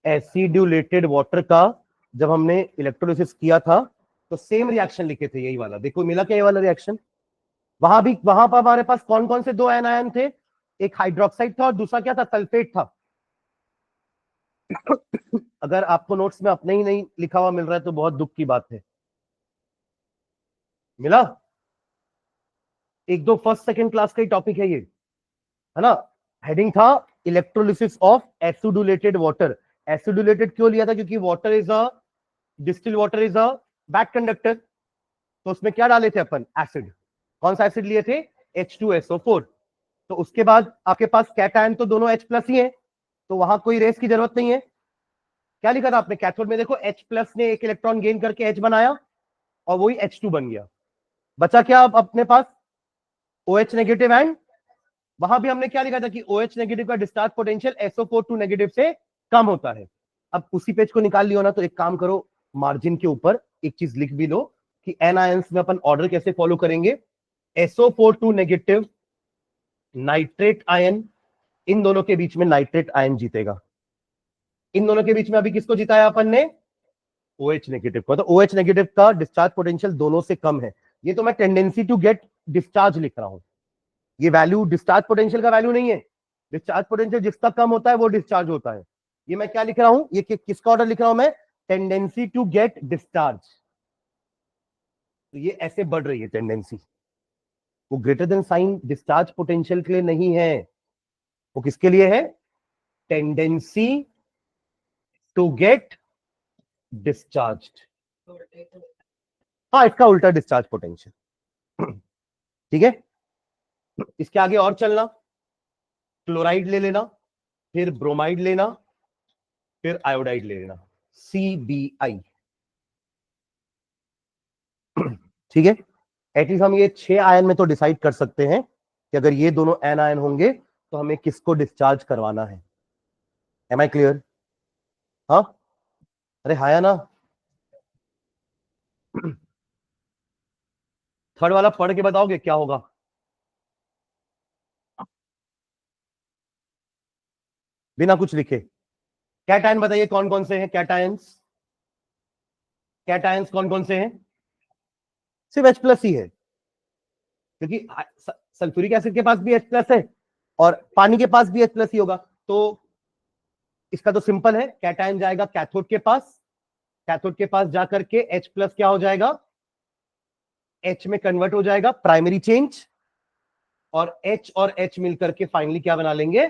एसिडुलेटेड वाटर का जब हमने इलेक्ट्रोलिसिस किया था, तो सेम रिएक्शन लिखे थे, यही वाला, देखो मिला क्या ये वाला रिएक्शन। वहां पर हमारे पास कौन कौन से 2 एनायन थे, एक हाइड्रोक्साइड था और दूसरा क्या था, सल्फेट था। अगर आपको नोट्स में अपने ही नहीं लिखा हुआ मिल रहा है तो बहुत दुख की बात है। मिला, एक दो फर्स्ट सेकंड क्लास का ही टॉपिक है ये, है ना। हेडिंग था इलेक्ट्रोलिसिस ऑफ एसिडुलेटेड वाटर। एसिडुलेटेड क्यों लिया था, क्योंकि water is a distil water is a bad conductor, तो उसमें क्या डाले थे अपन, एसिड। कौन सा एसिड लिए थे, H2SO4। तो उसके बाद आपके पास कैटायन तो दोनों H+ ही है, तो वहां कोई रेस की जरूरत नहीं है। क्या लिखा था आपने कैथोड में, देखो H+ ने एक इलेक्ट्रॉन गेन करके H बनाया और वही H2 बन गया, बचा क्या अब अपने पास, OH नेगेटिव एंड, वहां भी हमने क्या लिखा था कि OH नेगेटिव का डिस्चार्ज पोटेंशियल SO42 नेगेटिव से कम होता है। अब उसी पेज को निकाल लियो ना, तो एक काम करो, मार्जिन के ऊपर एक चीज लिख भी लो कि एन आयंस में अपन ऑर्डर कैसे फॉलो करेंगे, SO42 नेगेटिव नाइट्रेट आयन, इन दोनों के बीच में नाइट्रेट आयन जीतेगा। इन दोनों के बीच में अभी किसको जिताया अपन ने, OH नेगेटिव को। तो OH नेगेटिव का डिस्चार्ज पोटेंशियल दोनों से कम है। ये तो मैं टेंडेंसी टू गेट डिस्चार्ज लिख रहा हूं, ये वैल्यू डिस्चार्ज पोटेंशियल का वैल्यू नहीं है। डिस्चार्ज पोटेंशियल जिसका कम होता है वो डिस्चार्ज होता है। ये मैं क्या लिख रहा हूं, ये किसका ऑर्डर लिख रहा हूं मैं, टेंडेंसी टू गेट डिस्चार्ज। तो ये ऐसे बढ़ रही है टेंडेंसी, वो greater than sign discharge potential के लिए नहीं है, वो किसके लिए है? Tendency to get discharged. हाँ, इसका उल्टा डिस्चार्ज पोटेंशियल। ठीक है, इसके आगे और चलना, क्लोराइड ले लेना, फिर ब्रोमाइड लेना, फिर आयोडाइड ले लेना, CBI। ठीक है, एटलीस्ट हम ये 6 आयन में तो डिसाइड कर सकते हैं कि अगर ये दोनों एन आयन होंगे तो हमें किसको डिस्चार्ज करवाना है। Am I clear? हाँ, अरे हाया ना। थर्ड वाला पढ़ के बताओगे क्या होगा? बिना कुछ लिखे। कैटायन बताइए कौन कौन से हैं? कैटायंस, कैटायंस कौन कौन से हैं? सिर्फ H+ ही है, क्योंकि सल्फ्यूरिक एसिड के पास भी H+ है और पानी के पास भी H+ ही होगा। तो इसका तो सिंपल है, कैटायन जाएगा कैथोड के पास, कैथोड के पास जाकर के H+ क्या हो जाएगा? H में कन्वर्ट हो जाएगा, प्राइमरी चेंज, और H और H मिलकर के फाइनली क्या बना लेंगे?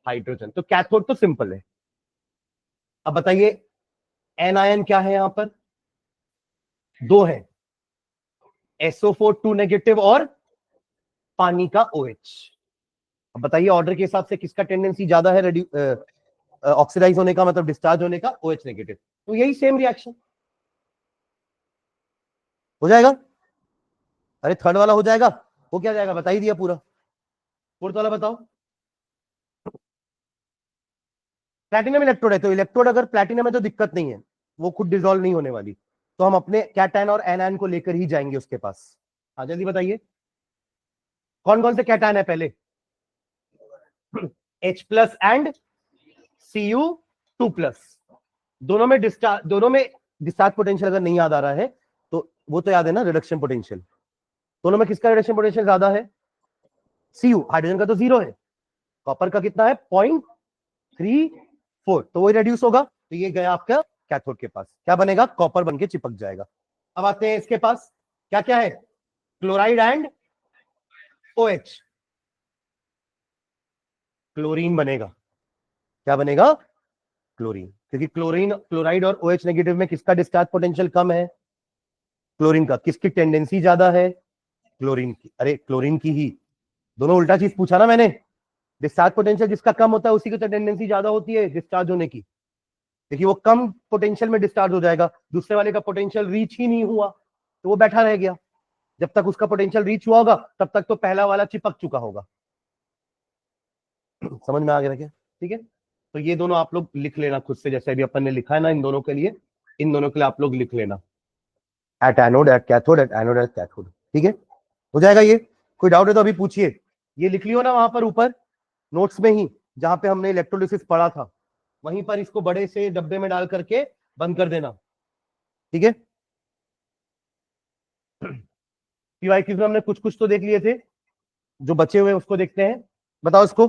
हाइड्रोजन। तो कैथोड तो सिंपल है। अब बताइए एन आयन क्या है? यहां पर दो है, SO4 2 नेगेटिव और पानी का OH। अब बताइए ऑर्डर के हिसाब से किसका टेंडेंसी ज्यादा है ऑक्सीडाइज होने का, मतलब डिस्चार्ज होने का? OH negative. तो यही सेम रिएक्शन हो जाएगा। अरे थर्ड वाला हो जाएगा, वो क्या जाएगा? बता ही दिया पूरा। फोर्थ वाला बताओ। प्लैटिनम इलेक्ट्रोड है, तो इलेक्ट्रोड अगर प्लैटिनम है तो दिक्कत नहीं है, वो खुद डिसॉल्व नहीं होने वाली। तो हम अपने कैटायन और एनायन को लेकर ही जाएंगे उसके पास। हाँ जल्दी बताइए कौन कौन से कैटायन है पहले? H+ and Cu2+। दोनों में डिस्चार्ज पोटेंशियल अगर नहीं याद आ रहा है तो वो तो याद है ना, रिडक्शन पोटेंशियल। दोनों में किसका रिडक्शन पोटेंशियल ज्यादा है? Cu। हाइड्रोजन का तो 0 है, कॉपर का कितना है? 0.34, तो वही रिड्यूस होगा। तो ये गया आपका कैथोड के पास, क्या बनेगा? कॉपर बन के चिपक जाएगा। अब आते हैं इसके पास, क्या क्या है? Chloride and OH। क्लोरीन बनेगा। क्या बनेगा? क्लोरीन, क्योंकि क्लोराइड और OH नेगेटिव में किसका डिस्चार्ज पोटेंशियल कम है? क्लोरीन का। किसकी टेंडेंसी ज्यादा है? क्लोरीन की। अरे क्लोरीन की ही, दोनों उल्टा चीज पूछा ना मैंने। डिस्चार्ज पोटेंशियल जिसका कम होता है उसी की तो टेंडेंसी ज्यादा होती है डिस्चार्ज होने की, क्योंकि वो कम पोटेंशियल में डिस्चार्ज हो जाएगा। दूसरे वाले का पोटेंशियल रीच ही नहीं हुआ तो वो बैठा रह गया। जब तक उसका पोटेंशियल रीच हुआ होगा तब तक तो पहला वाला चिपक चुका होगा। समझ में आ गया क्या? ठीक है, तो ये दोनों आप लोग लिख लेना खुद से, जैसे अभी अपन ने लिखा है ना इन दोनों के लिए, इन दोनों के लिए आप लोग लिख लेना, at anode at cathode, at anode at cathode. ठीक है, हो जाएगा ये। कोई डाउट है तो अभी पूछिए। ये लिख लियो ना वहां पर ऊपर नोट्स में ही, जहां पे हमने इलेक्ट्रोलिसिस पढ़ा था, वहीं पर इसको बड़े से डब्बे में डाल करके बंद कर देना। ठीक है, पीवाई क्यूज में हमने कुछ कुछ तो देख लिए थे, जो बचे हुए उसको देखते हैं। बताओ इसको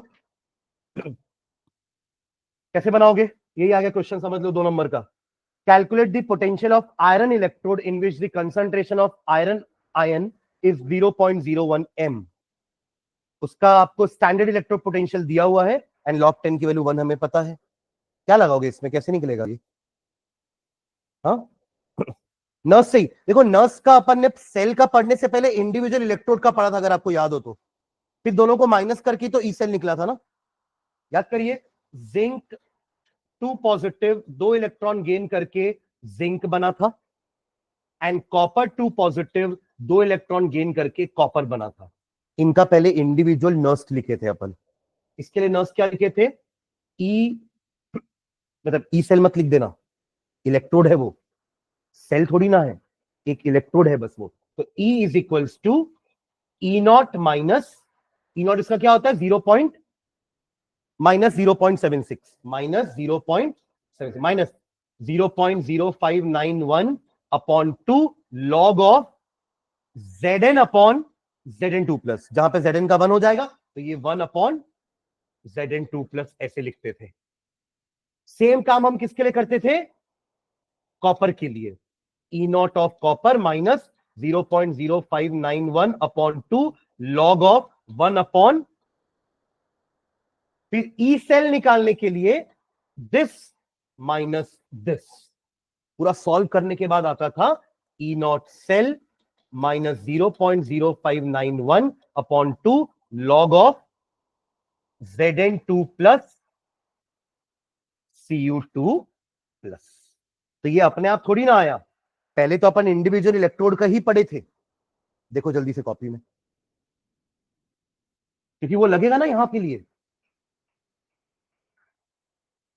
कैसे बनाओगे? यही आ गया क्वेश्चन, समझ लो 2 नंबर का। Calculate the potential of iron electrode in which the concentration of iron ion is 0.01 m। उसका आपको स्टैंडर्ड इलेक्ट्रोड पोटेंशियल दिया हुआ है एंड log 10 की वैल्यू 1 हमें पता है। क्या लगाओगे इसमें, कैसे निकलेगा ये? हाँ, नर्स से ही देखो। नर्स का अपन ने सेल का पढ़ने से पहले इंडिविजुअल इलेक्ट्रोड का पढ़ा था, अगर आपको याद हो तो। फिर दोनों को माइनस करके तो ई सेल निकला था ना, याद करिए। जिंक 2 पॉजिटिव 2 इलेक्ट्रॉन गेन करके जिंक बना था, and copper 2 positive 2 electron gain करके कॉपर बना था। इनका पहले इंडिविजुअल नर्स लिखे थे अपन। इसके लिए नर्स क्या लिखे थे? ई, मतलब ई सेल मत लिख देना, इलेक्ट्रोड है वो, सेल थोड़ी ना है, एक इलेक्ट्रोड है बस वो। तो E is equals to E0 minus, E0 इसका क्या होता है? 0.76 minus 0.76 minus 0.0591 upon 2 log of Zn upon Zn2+, जहां पे Zn का 1 हो जाएगा तो ये 1 अपॉन Zn2+ ऐसे लिखते थे। सेम काम हम किसके लिए करते थे? कॉपर के लिए। E0 of copper minus 0.0591 upon 2 log of 1 upon फिर ई सेल निकालने के लिए दिस माइनस दिस, पूरा सॉल्व करने के बाद आता था E naught cell minus 0.0591 upon 2 log of Zn2 plus Cu2 plus. तो ये अपने आप थोड़ी ना आया, पहले तो अपन इंडिविजुअल इलेक्ट्रोड का ही पढ़े थे। देखो जल्दी से कॉपी में, क्योंकि वो लगेगा ना यहां के लिए।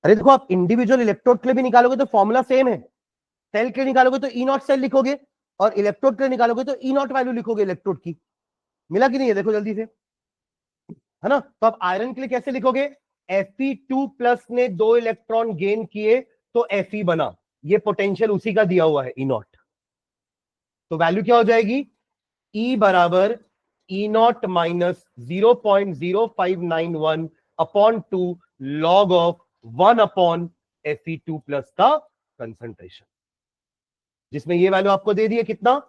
अरे देखो, आप इंडिविजुअल इलेक्ट्रोड के लिए भी निकालोगे तो फॉर्मूला सेम है, सेल के लिए निकालोगे तो ई नॉट सेल लिखोगे, और इलेक्ट्रोड के लिए निकालोगे तो ई नॉट वैल्यू लिखोगे इलेक्ट्रोड की। मिला कि नहीं है, देखो जल्दी से, है ना। तो आप आयरन के लिए कैसे लिखोगे, Fe2 प्लस ने 2 इलेक्ट्रॉन गेन किए तो Fe बना, ये पोटेंशियल उसी का दिया हुआ है ई नॉट। तो वैल्यू क्या हो जाएगी, E बराबर E naught minus 0.0591 upon 2 log of 1 upon Fe2 plus का कंसंट्रेशन, जिसमें ये वैल्यू आपको दे दी है कितना,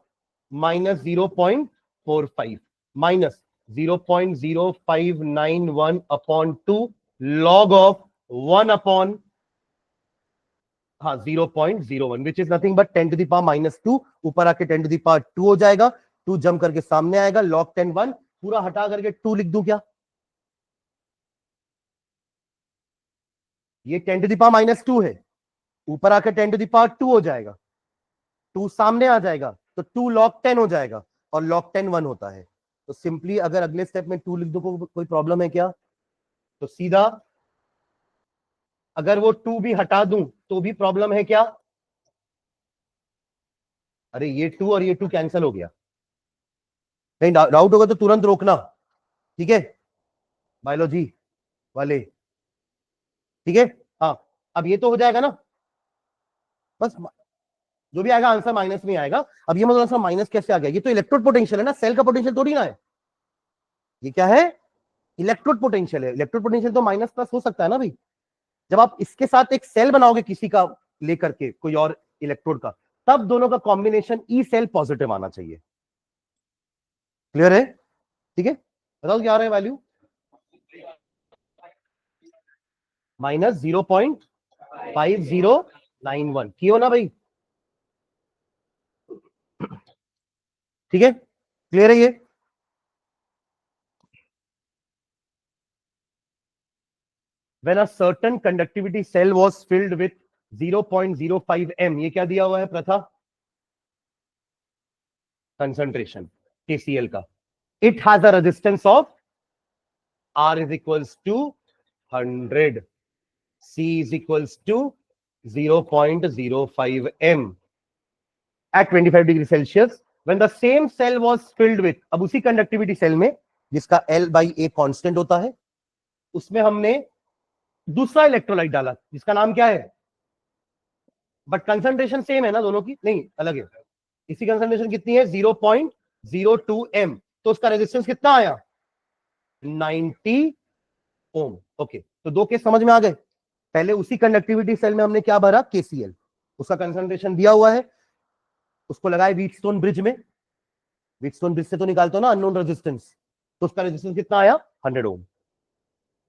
minus 0.45 minus 0.0591 upon 2 log of 1 upon 0.01 which is nothing but 10 to the power minus 2, ऊपर आके 10 टू द पावर 2 हो जाएगा, 2 जम करके सामने आएगा, लॉग 10 1, पूरा हटा करके 2 लिख दूं क्या, ये 10 टू द पावर माइनस 2 है, ऊपर आके 10 टू द पावर 2 हो जाएगा, 2 सामने आ जाएगा तो 2 log 10 हो जाएगा, और log 10 1 होता है। तो सिंपली अगर अगले स्टेप में 2 लिख दो, कोई प्रॉब्लम है क्या, तो सीधा अगर वो 2 भी हटा दूं तो भी प्रॉब्लम है क्या, अरे ये 2 और ये 2 कैंसिल हो गया, कहीं डाउट होगा तो तुरंत रोकना, ठीक है बायोलॉजी वाले, ठीक है। हाँ, अब ये तो हो जाएगा ना, बस जो भी आएगा आंसर माइनस में आएगा। अब ये मतलब माइनस कैसे आ गया, ये तो इलेक्ट्रोड पोटेंशियल है ना, सेल का पोटेंशियल थोड़ी ना है, ये क्या है, इलेक्ट्रोड पोटेंशियल है। इलेक्ट्रोड पोटेंशियल तो माइनस प्लस हो सकता है ना भाई, जब आप इसके साथ एक सेल बनाओगे किसी का लेकर के कोई और इलेक्ट्रोड का, तब दोनों का कॉम्बिनेशन ई सेल पॉजिटिव आना चाहिए। क्लियर है, ठीक है, बताओ क्या आ रहा है वैल्यू, माइनस 0.5091 की हो ना भाई, ठीक है, क्लियर है ये। When a certain conductivity cell was filled with 0.05 m, ये क्या दिया हुआ है प्रथा, कंसंट्रेशन KCl का, it has a resistance of R is equals to 100, C is equals to 0.05 m at 25 degree Celsius. When the same cell was filled with, अब उसी conductivity cell में जिसका L/A कांस्टेंट होता है, उसमें हमने दूसरा इलेक्ट्रोलाइट डाला जिसका नाम क्या है, बट कंसंट्रेशन सेम है ना दोनों की, नहीं अलग है, इसी कंसंट्रेशन कितनी है 0.02 m, तो उसका रेजिस्टेंस कितना आया 90 ओम। ओके, तो दो केस समझ में आ गए, पहले उसी कंडक्टिविटी सेल में हमने क्या भरा KCl, उसका कंसंट्रेशन दिया हुआ है, उसको लगाए व्हीटस्टोन ब्रिज में, व्हीटस्टोन ब्रिज से तो निकालते हो ना अननोन रेजिस्टेंस, तो उसका रेजिस्टेंस कितना आया 100 ओम।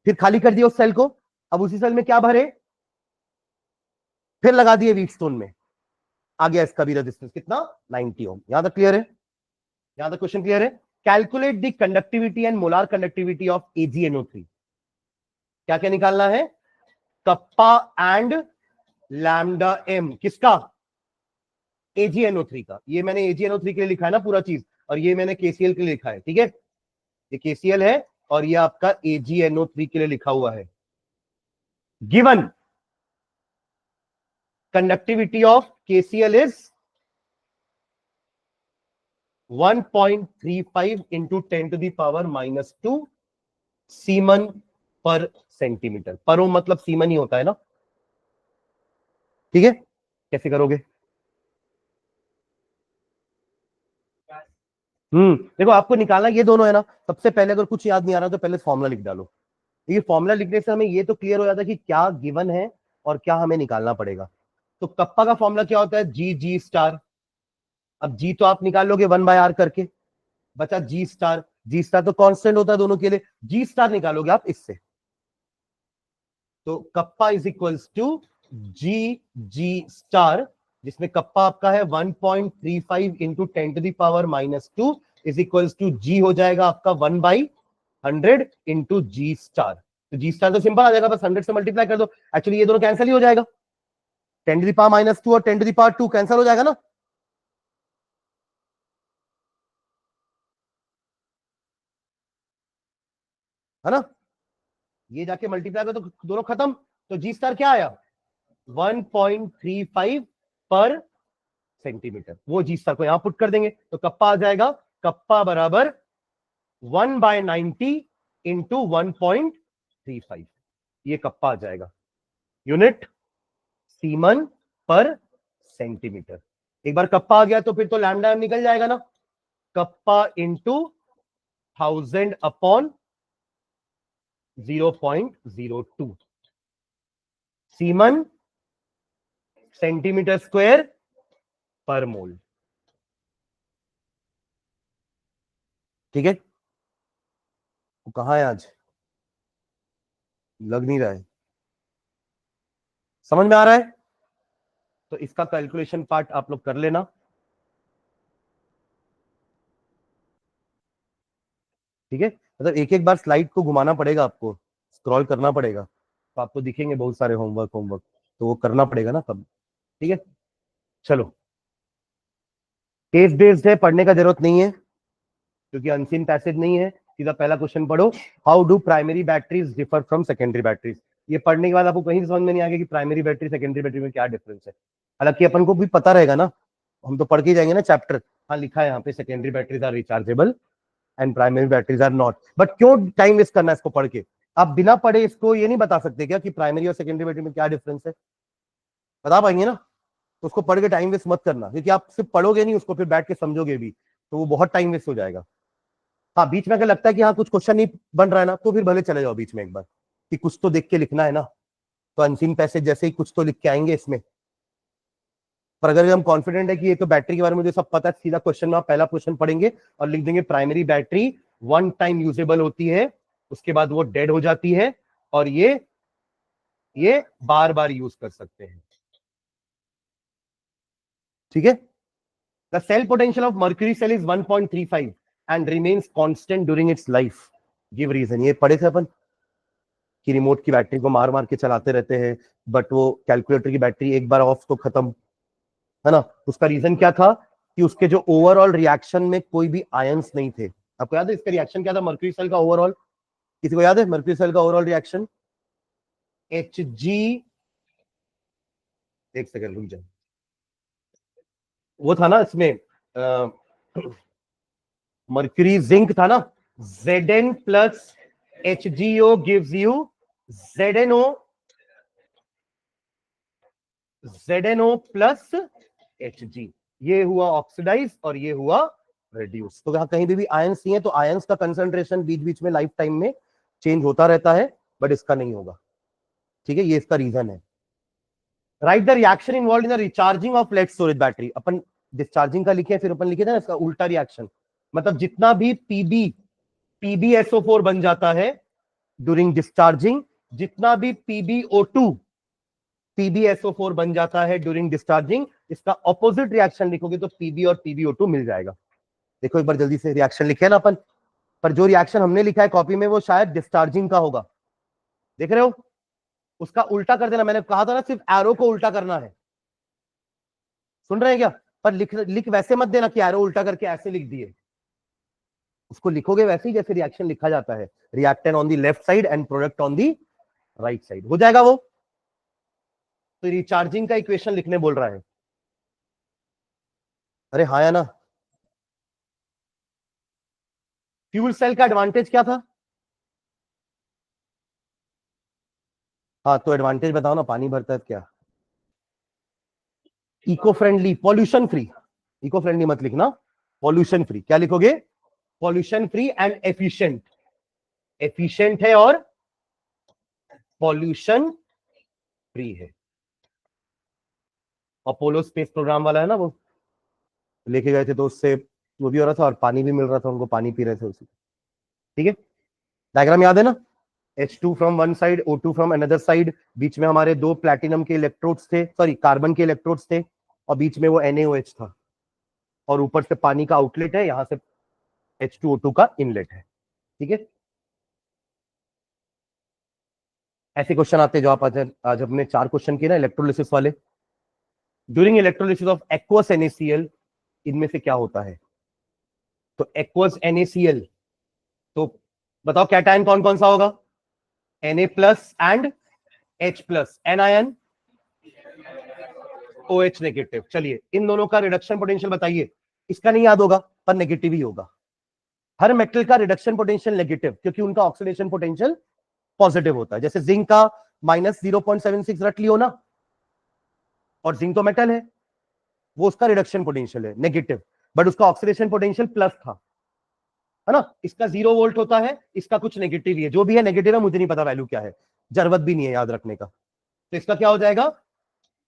फिर खाली कर दिया उस सेल को, अब उसी सेल में क्या भरे, फिर लगा दिए व्हीटस्टोन में, आ गया इसका भी रेजिस्टेंस कितना 90 ओम। यहां तक क्लियर है, यहां तक क्वेश्चन क्लियर है। Calculate the conductivity and molar conductivity of AgNO3, क्या क्या निकालना है, कप्पा एंड लैम्डा एम, किसका AgNO3 का, ये मैंने AgNO3 के लिए लिखा है ना पूरा चीज, और ये मैंने KCl के लिए लिखा है, ठीक है, ये KCl है और ये आपका AgNO3 के लिए लिखा हुआ है। Given conductivity of KCl is 1.35 into 10 to the power minus 2 semen पर सेंटीमीटर, पर ओम मतलब सीमन ही होता है ना, ठीक है, कैसे करोगे, देखो आपको निकालना ये दोनों है ना, सबसे पहले अगर कुछ याद नहीं आ रहा तो पहले फॉर्मूला लिख डालो, ये फॉर्मूला लिखने से हमें ये तो क्लियर हो जाता है कि क्या गिवन है और क्या हमें निकालना पड़ेगा। तो कप्पा का फॉर्मूला क्या होता है, जी स्टार, अब जी तो आप निकाल लोगे 1/r करके, बचा जी स्टार तो कांस्टेंट होता है दोनों के लिए, जी स्टार निकालोगे आप इससे, तो kappa is equals to G G star, जिसमें कप्पा आपका है 1.35 into 10⁻⁻² is equals to G हो जाएगा आपका 1/100 इंटू जी स्टार। तो जी स्टार तो सिंपल आ जाएगा, बस 100 से मल्टीप्लाई कर दो। एक्चुअली ये दोनों कैंसिल ही हो जाएगा, 10⁻² और 10⁻² कैंसिल हो जाएगा ना। है ना, ये जाके मल्टीप्लाई कर तो दोनों खत्म। तो जी स्टार क्या आया, 1.35 पर सेंटीमीटर। वो जी स्टार को यहां पुट कर देंगे तो कप्पा आ जाएगा, कप्पा बराबर 1/90 इंटू 1.35, ये कप्पा आ जाएगा। यूनिट सीमन पर सेंटीमीटर। एक बार कप्पा आ गया तो फिर तो लैम्डा निकल जाएगा ना, kappa into 1000 upon 0.02, semen centimetre square पर मोल। ठीक है, वो कहां है आज, लग नहीं रहा है, समझ में आ रहा है। तो इसका कैलकुलेशन पार्ट आप लोग कर लेना। ठीक है, मतलब एक एक बार स्लाइड को घुमाना पड़ेगा, आपको स्क्रॉल करना पड़ेगा, तो आपको दिखेंगे बहुत सारे होमवर्क होमवर्क, तो वो करना पड़ेगा ना कब। ठीक है, चलो केस बेस्ड है, पढ़ने का जरूरत नहीं है क्योंकि अनसीन पैसेज नहीं है। सीधा पहला क्वेश्चन पढ़ो, how do primary batteries differ from secondary batteries. ये पढ़ने के बाद आपको कहीं समझ में नहीं आएगा कि प्राइमरी बैटरी सेकेंडरी बैटरी में क्या डिफरेंस है। हालांकि अपन को भी पता रहेगा ना, हम तो पढ़ के जाएंगे ना चैप्टर। हाँ लिखा है यहाँ पे secondary batteries are rechargeable and primary batteries are not, but क्यों टाइम वेस्ट करना है इसको पढ़ के। आप बिना पढ़े इसको ये नहीं बता सकते क्या कि प्राइमरी और सेकेंडरी बैटरी में क्या डिफरेंस है, बता पाएंगे ना। तो उसको पढ़ के टाइम वेस्ट मत करना, क्योंकि आप सिर्फ पढ़ोगे नहीं उसको, फिर बैठ के समझोगे भी तो वो बहुत टाइम वेस्ट हो जाएगा। हाँ बीच में अगर लगता है कि हाँ कुछ क्वेश्चन नहीं बन रहा है ना, तो फिर भले चले जाओ बीच में एक बार, कि कुछ तो देख के लिखना है ना। तो अनसीन पैसेज जैसे ही कुछ तो लिख के आएंगे इसमें। पर अगर हम कॉन्फिडेंट है कि ये तो बैटरी के बारे में मुझे सब पता है, सीधा क्वेश्चन में आप पहला क्वेश्चन पढ़ेंगे और लिख देंगे primary battery one time usable होती है, उसके बाद वो डेड हो जाती है, और ये बार बार यूज कर सकते हैं। ठीक है, the cell potential of mercury cell is 1.35 and remains constant during its life, give reason. ये पढ़े थे अपन कि रिमोट की बैटरी को मार मार के चलाते रहते हैं, बट वो कैलकुलेटर की बैटरी एक बार ऑफ तो खत्म, है ना। उसका रीजन क्या था कि उसके जो ओवरऑल रिएक्शन में कोई भी आयंस नहीं थे। आपको याद है इसका रिएक्शन क्या था मर्क्यूरी सेल का ओवरऑल, किसी को याद है मर्क्यूरी सेल का ओवरऑल रिएक्शन, Hg, एक सेकंड रुक जाए, वो था ना इसमें मर्क्यूरी जिंक था ना, Zn plus HgO gives you ZnO, ZnO plus Hg, ये हुआ ऑक्सीडाइज और ये हुआ रिड्यूस। तो यहाँ कहीं भी आयंस नहीं है, तो आयंस का कंसंट्रेशन बीच बीच में लाइफ टाइम में चेंज होता रहता है, बट इसका नहीं होगा। ठीक है, ये इसका रीजन है। Write the reaction involve in the recharging of lead storage battery. अपन डिस्चार्जिंग का लिखे, फिर अपन लिखे थे ना इसका उल्टा रिएक्शन, मतलब जितना भी PbSO4 बन जाता है ड्यूरिंग डिस्चार्जिंग, जितना भी PbSO4 बन जाता है ड्यूरिंग डिस्चार्जिंग, इसका ऑपोजिट रिएक्शन लिखोगे तो Pb और PbO2 मिल जाएगा। देखो एक बार जल्दी से रिएक्शन लिखे ना अपन, पर जो रिएक्शन हमने लिखा है कॉपी में वो शायद डिस्चार्जिंग का होगा, देख रहे हो। उसका उल्टा कर देना, मैंने कहा था ना सिर्फ एरो को उल्टा करना है, सुन रहे हैं क्या। पर लिख वैसे मत देना कि एरो उल्टा करके ऐसे लिख दिए, उसको लिखोगे वैसे ही जैसे रिएक्शन लिखा जाता है, reactant on the left side and product on the right side, हो जाएगा वो। तो रिचार्जिंग का इक्वेशन लिखने बोल रहा है, अरे हाँ या ना। फ्यूल सेल का एडवांटेज क्या था, हाँ तो एडवांटेज बताओ ना, पानी भरता है क्या। Eco friendly, pollution free, eco friendly मत लिखना, पॉल्यूशन फ्री। क्या लिखोगे, pollution free and efficient, efficient है और पॉल्यूशन फ्री है। अपोलो स्पेस प्रोग्राम वाला है ना, वो लेके गए थे तो उससे वो भी हो रहा था और पानी भी मिल रहा था उनको, पानी पी रहे थे उसी। ठीक है, डायग्राम याद है ना। H2 from one side, O2 from another side, बीच में हमारे दो प्लैटिनम के इलेक्ट्रोड्स थे, सॉरी कार्बन के इलेक्ट्रोड्स थे, और बीच में वो NaOH था, और ऊपर से पानी का आउटलेट है, यहां से H2O2 का इनलेट है। ठीक है, ऐसे क्वेश्चन आते हैं जो आप आज अपने 4 क्वेश्चन किए ना इलेक्ट्रोलिसिस वाले। During electrolysis of aqueous NaCl, इनमें से क्या होता है? तो एक्वस NaCl, तो बताओ कैटायन कौन कौन सा होगा? Na plus and H plus, anion OH negative. चलिए इन दोनों का रिडक्शन पोटेंशियल बताइए। इसका नहीं याद होगा पर नेगेटिव ही होगा। हर मेटल का रिडक्शन पोटेंशियल नेगेटिव, क्योंकि उनका ऑक्सीडेशन पोटेंशियल पॉजिटिव होता है। जैसे जिंक का -0.76 रख लियो ना, और जिंक तो मेटल है, वो उसका रिडक्शन पोटेंशियल है नेगेटिव, बट उसका ऑक्सीडेशन पोटेंशियल प्लस था, है ना। इसका 0 वोल्ट होता है, इसका कुछ नेगेटिव ही है, जो भी है नेगेटिव है, मुझे नहीं पता वैल्यू क्या है, जरूरत भी नहीं है याद रखने का। तो इसका क्या हो जाएगा?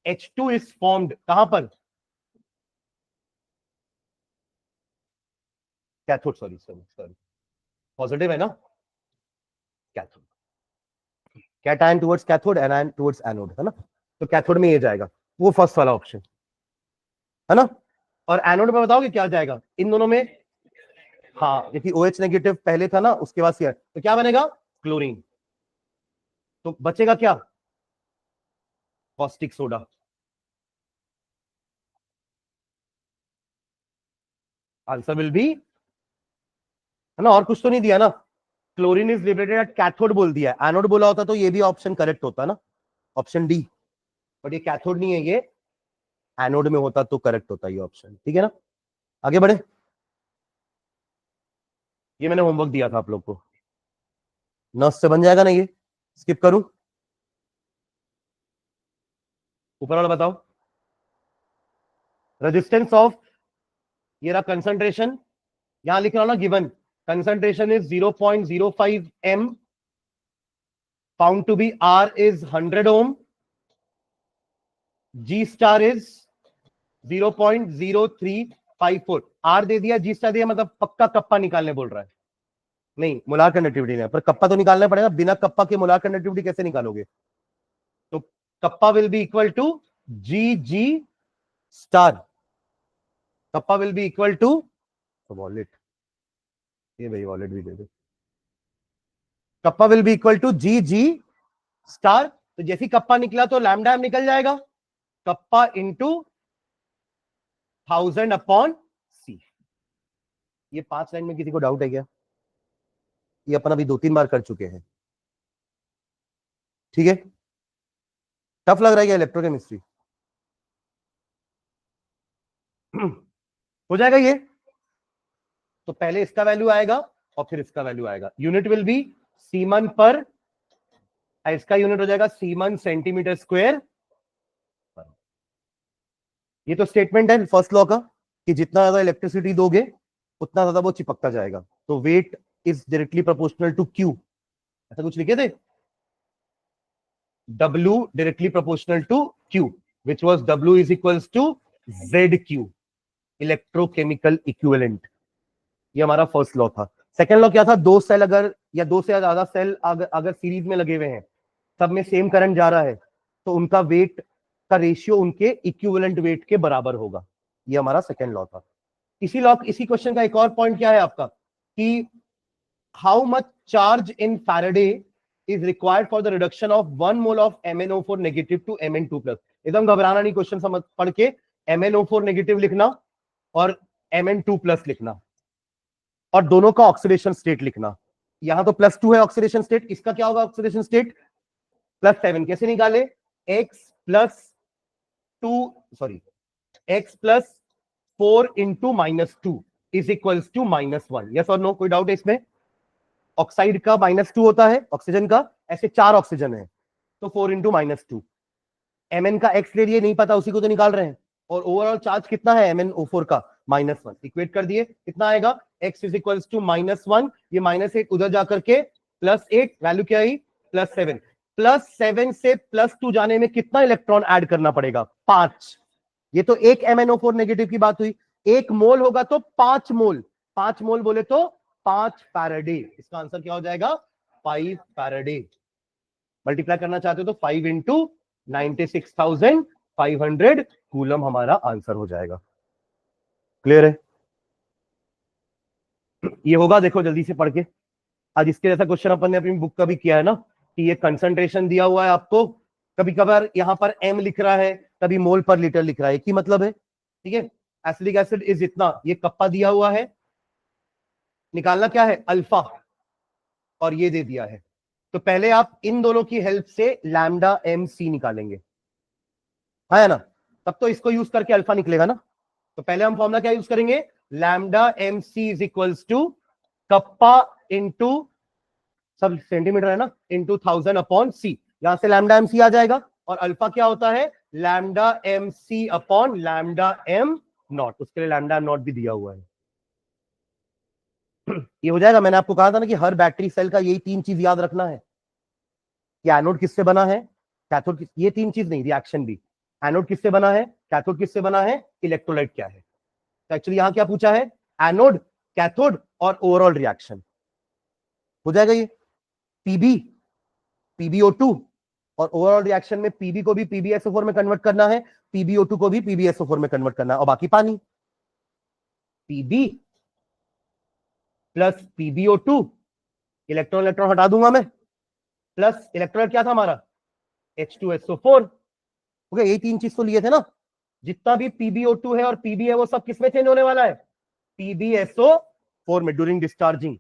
H2 इज फॉर्म्ड कहां पर? Cathode, sorry sorry sorry, positive है ना, cathode. Cation towards cathode, anion towards anode, है ना। तो कैथोड में ये जाएगा, वो फर्स्ट वाला ऑप्शन, है ना। और एनोड में बताओगे क्या जाएगा इन दोनों में? हाँ, क्योंकि OH नेगेटिव पहले था ना, उसके बाद सीआर, तो क्या बनेगा? क्लोरीन। तो बचेगा क्या? Caustic soda. Answer will be, है ना, और कुछ तो नहीं दिया ना। Chlorine is liberated at cathode बोल दिया, एनोड बोला होता तो ये भी ऑप्शन करेक्ट होता ना, ऑप्शन डी। बट ये कैथोड नहीं है, ये एनोड में होता तो करेक्ट होता ये ऑप्शन। ठीक है ना, आगे बढ़े। ये मैंने होमवर्क दिया था आप लोग को, नर्स से बन जाएगा ना ये? स्किप करूं? ऊपर वाला बताओ। रेजिस्टेंस ऑफ, ये रहा कंसंट्रेशन, यहां लिख रहा हूं ना given, concentration is 0.05 m, found to be R is 100 ohm, G star is 0.0354। R दे दिया, G स्टार दिया, मतलब पक्का कप्पा निकालने बोल रहा है। नहीं, मोलार कंडक्टिविटी नहीं, पर कप्पा तो निकालना पड़ेगा, बिना कप्पा के मोलार कंडक्टिविटी कैसे निकालोगे? तो kappa will be equal to G star, kappa will be equal to wallet, ये भाई वॉलेट भी दे दो, kappa will be equal to G star. तो जैसी कप्पा निकला तो लैम्डा निकल जाएगा, कप्पा इंटू 1000 अपॉन C। ये 5 लाइन में किसी को डाउट है क्या? ये अपन अभी 2-3 बार कर चुके हैं। ठीक है, टफ लग रहा है क्या इलेक्ट्रोकेमिस्ट्री? हो जाएगा ये। तो पहले इसका वैल्यू आएगा और फिर इसका वैल्यू आएगा, यूनिट विल बी सीमन पर, इसका यूनिट हो जाएगा सीमन सेंटीमीटर स्क्वायर। ये तो स्टेटमेंट है फर्स्ट लॉ का, कि जितना ज्यादा इलेक्ट्रिसिटी दोगे उतना ज्यादा वो चिपकता जाएगा। तो weight is directly proportional to Q, ऐसा कुछ लिखे थे, W directly proportional to Q, which was W is equals to ZQ, electrochemical equivalent. ये हमारा फर्स्ट लॉ था। सेकंड लॉ क्या था? दो सेल अगर, या दो से ज्यादा सेल अगर सीरीज में लगे हुए हैं, सब में सेम करंट जा रहा है, तो उनका वेट का रेशियो उनके इक्विवेलेंट वेट के बराबर होगा। ये हमारा सेकंड लॉ था। इसी क्वेश्चन का एक और पॉइंट क्या है आपका, कि how much charge in faraday is required for the reduction of 1 mole of MnO4 negative to Mn2+। एकदम घबराना नहीं, क्वेश्चन समझ पढ़ के MnO4 नेगेटिव लिखना और Mn2+ लिखना, और दोनों का ऑक्सीडेशन स्टेट लिखना। यहां तो +2 है ऑक्सीडेशन स्टेट, इसका क्या होगा ऑक्सीडेशन स्टेट? +7। कैसे निकाले? x plus 4 into -2 is equals to -1। Yes और नो, कोई डाउट है इसमें? ऑक्साइड का -2 होता है, ऑक्सीजन का, ऐसे 4 ऑक्सीजन है, तो 4 इंटू -2। Mn का x ले लिए, नहीं पता, उसी को तो निकाल रहे हैं। और ओवरऑल चार्ज कितना है MnO4 का? -1। इक्वेट कर दिए, कितना आएगा? x इज इक्वल्स टू -1, ये -8 उधर जाकर के +8, वैल्यू क्या आई? +7। +7 से +2 जाने में कितना इलेक्ट्रॉन ऐड करना पड़ेगा? 5। ये तो एक MnO4 नेगेटिव की बात हुई, 1 मोल होगा तो 5 मोल, 5 मोल बोले तो 5 फैराडे। इसका आंसर क्या हो जाएगा? 5 फैराडे। मल्टीप्लाई करना चाहते हो तो 5 इंटू 96,500 कूलम हमारा आंसर हो जाएगा। क्लियर है? ये होगा, देखो जल्दी से पढ़ के। आज इसके जैसा क्वेश्चन अपन ने अपनी बुक का भी किया है ना, कि ये कंसंट्रेशन दिया हुआ है आपको, कभी कभार यहां पर एम लिख रहा है, कभी मोल पर लीटर लिख रहा है, एक ही मतलब है। ठीक है, एसिडिक एसिड इज इतना, ये कप्पा दिया हुआ है, निकालना क्या है अल्फा, और ये दे दिया है। तो पहले आप इन दोनों की हेल्प से लैम्डा एम सी निकालेंगे, है ना, तब तो इसको यूज करके अल्फा निकलेगा ना। तो पहले हम फॉर्मूला क्या यूज करेंगे, lambda M C is equals to kappa into, सब सेंटीमीटर है ना, इंटू 1000 अपॉन सी, यहां से लैम्डा एम सी आ जाएगा। और अल्फा क्या होता है, lambda M C upon lambda M naught, उसके लिए लैम्डा एम नॉट भी दिया हुआ है। ये हो जाएगा। मैंने आपको कहा था ना कि हर बैटरी सेल का यही 3 चीज याद रखना है कि एनोड किससे बना है, कैथोड, ये 3 चीज नहीं, रिएक्शन भी। एनोड किससे बना है, कैथोड किससे बना है, इलेक्ट्रोलाइट क्या है। तो एक्चुअली यहां क्या पूछा है, एनोड, कैथोड और ओवरऑल रिएक्शन हो जाएगा ये। पीबी, पीबीओ2, और ओवरऑल रिएक्शन में पीबी को भी पीबीएसओ4 में कन्वर्ट करना है, पीबीओ2 को भी पीबीएसओ4 में कन्वर्ट करना है, और बाकी पानी। पीबी प्लस पीबीओ2, इलेक्ट्रॉन इलेक्ट्रॉन हटा दूंगा मैं, प्लस इलेक्ट्रोलाइट क्या था हमारा, H2SO4। ओके, यही 3 चीज तो लिए थे ना। जितना भी पीबीओ2 है और पीबी है वो सब किसमें चेंज होने वाला है, पीबीएसओ4 में ड्यूरिंग डिस्चार्जिंग।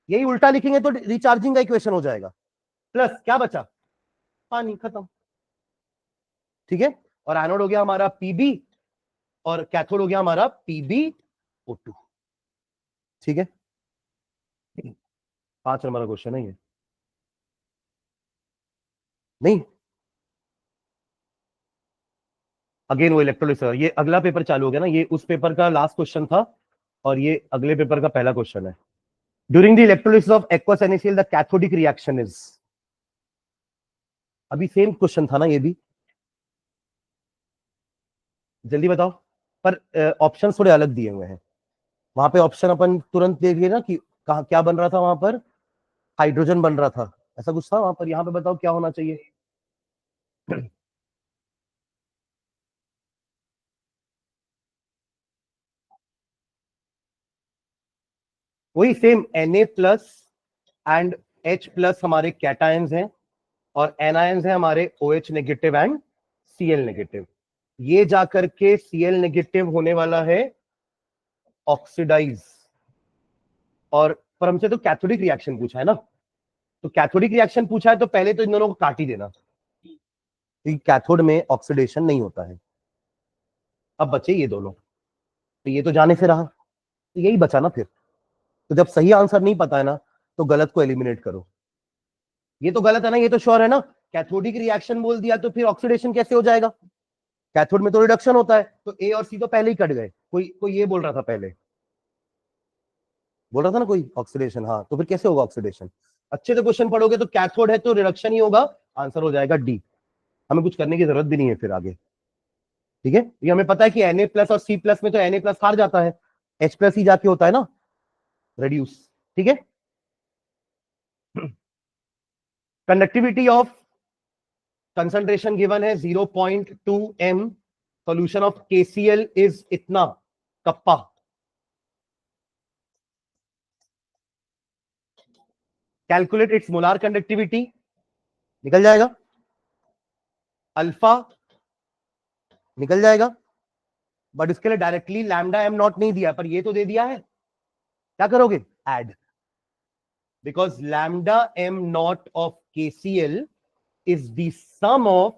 यही उल्टा लिखेंगे तो रिचार्जिंग का इक्वेशन हो जाएगा। प्लस क्या बचा, पानी, खत्म। ठीक है, और एनोड हो गया हमारा पीबी और कैथोड हो गया हमारा पीबीओ2। ठीक है, 5 नंबर का क्वेश्चन है ये। नहीं, अगेन वो इलेक्ट्रोलिसिस, ये अगला पेपर चालू हो गया ना, ये उस पेपर का लास्ट क्वेश्चन था और ये अगले पेपर का पहला क्वेश्चन है। During the electrolysis of aqueous NaCl the cathodic reaction is, अभी सेम क्वेश्चन था ना ये भी, जल्दी बताओ। पर ऑप्शन थोड़े अलग दिए हुए हैं। वहां पे ऑप्शन अपन तुरंत देख लिए ना कि कहा क्या बन रहा था, वहां पर हाइड्रोजन बन रहा था, ऐसा कुछ था वहां पर। यहाँ पे बताओ क्या होना चाहिए। वही same, Na plus and H plus हमारे कैटायंस हैं, और एनायंस है हमारे OH negative and Cl negative. ये जाकर के Cl नेगेटिव होने वाला है ऑक्सीडाइज। और पर हमसे तो कैथोडिक रिएक्शन पूछा है ना, तो कैथोडिक रिएक्शन पूछा है तो पहले तो इन दोनों को काट ही देना, क्योंकि कैथोड में ऑक्सीडेशन नहीं होता है। अब बचे ये दोनों, तो ये तो जाने से रहा, तो यही बचा ना फिर। तो जब सही आंसर नहीं पता है ना, तो गलत को एलिमिनेट करो। ये तो गलत है ना, ये तो श्योर है ना, कैथोडिक रिएक्शन बोल दिया तो फिर ऑक्सीडेशन कैसे हो जाएगा, कैथोड में तो रिडक्शन होता है। तो ए और सी तो पहले ही कट गए। कोई कोई ये बोल रहा था, पहले बोल रहा था ना कोई ऑक्सीडेशन, हाँ, तो फिर कैसे होगा ऑक्सीडेशन। अच्छे से क्वेश्चन पढ़ोगे तो कैथोड है तो रिडक्शन ही होगा, आंसर हो जाएगा डी। हमें कुछ करने की जरूरत भी नहीं है फिर आगे। ठीक है, ये हमें पता है कि Na प्लस और C प्लस में तो Na प्लस हार जाता है, H प्लस ही जाके होता है ना रेड्यूस। ठीक है, कंडक्टिविटी ऑफ कंसंट्रेशन गिवन है 0.2 m, solution of KCl is इतना, kappa. Calculate its molar conductivity, निकल जाएगा, अल्फा निकल जाएगा। बट इसके लिए डायरेक्टली लैम्डा एम नॉट नहीं दिया, पर ये तो दे दिया है। क्या करोगे, add, because lambda M not of KCl is the sum of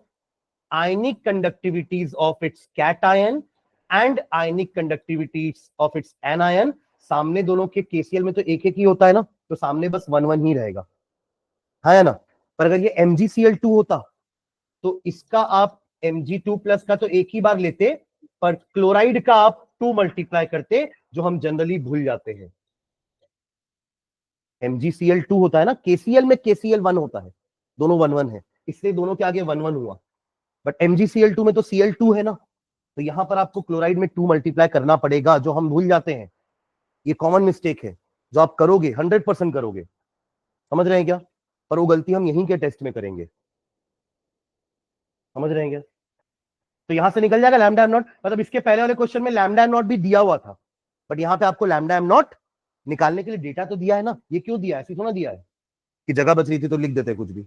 ionic conductivities of its cation and ionic conductivities of its anion। सामने दोनों के KCl में तो एक एक ही होता है ना, तो सामने बस 1 1 ही रहेगा, है ना। पर अगर ये MgCl2 होता तो इसका आप Mg2 प्लस का तो एक ही बार लेते, पर क्लोराइड का आप 2 मल्टीप्लाई करते, जो हम जनरली भूल जाते हैं। MgCl2 होता है ना, KCl में KCl1 होता है, दोनों 1 1 है, इसलिए दोनों के आगे 1 1 हुआ। बट MgCl2 में तो Cl2 है ना, तो यहां पर आपको क्लोराइड में 2 मल्टीप्लाई करना पड़ेगा, जो हम भूल जाते हैं। ये कॉमन मिस्टेक है जो आप करोगे, 100% करोगे। समझ रहे हैं क्या। पर वो गलती हम यहीं के टेस्ट में करेंगे, समझ रहे हैं क्या? तो यहां से निकल जाएगा लैम्डा एम नॉट, मतलब इसके पहले वाले क्वेश्चन में लैम्डा एम नॉट भी दिया हुआ था, बट यहाँ पे आपको लैम्डा एम नॉट निकालने के लिए डेटा तो दिया है ना, ये क्यों दिया है, ऐसे थोड़ा दिया है कि जगह बच रही थी तो लिख देते कुछ भी।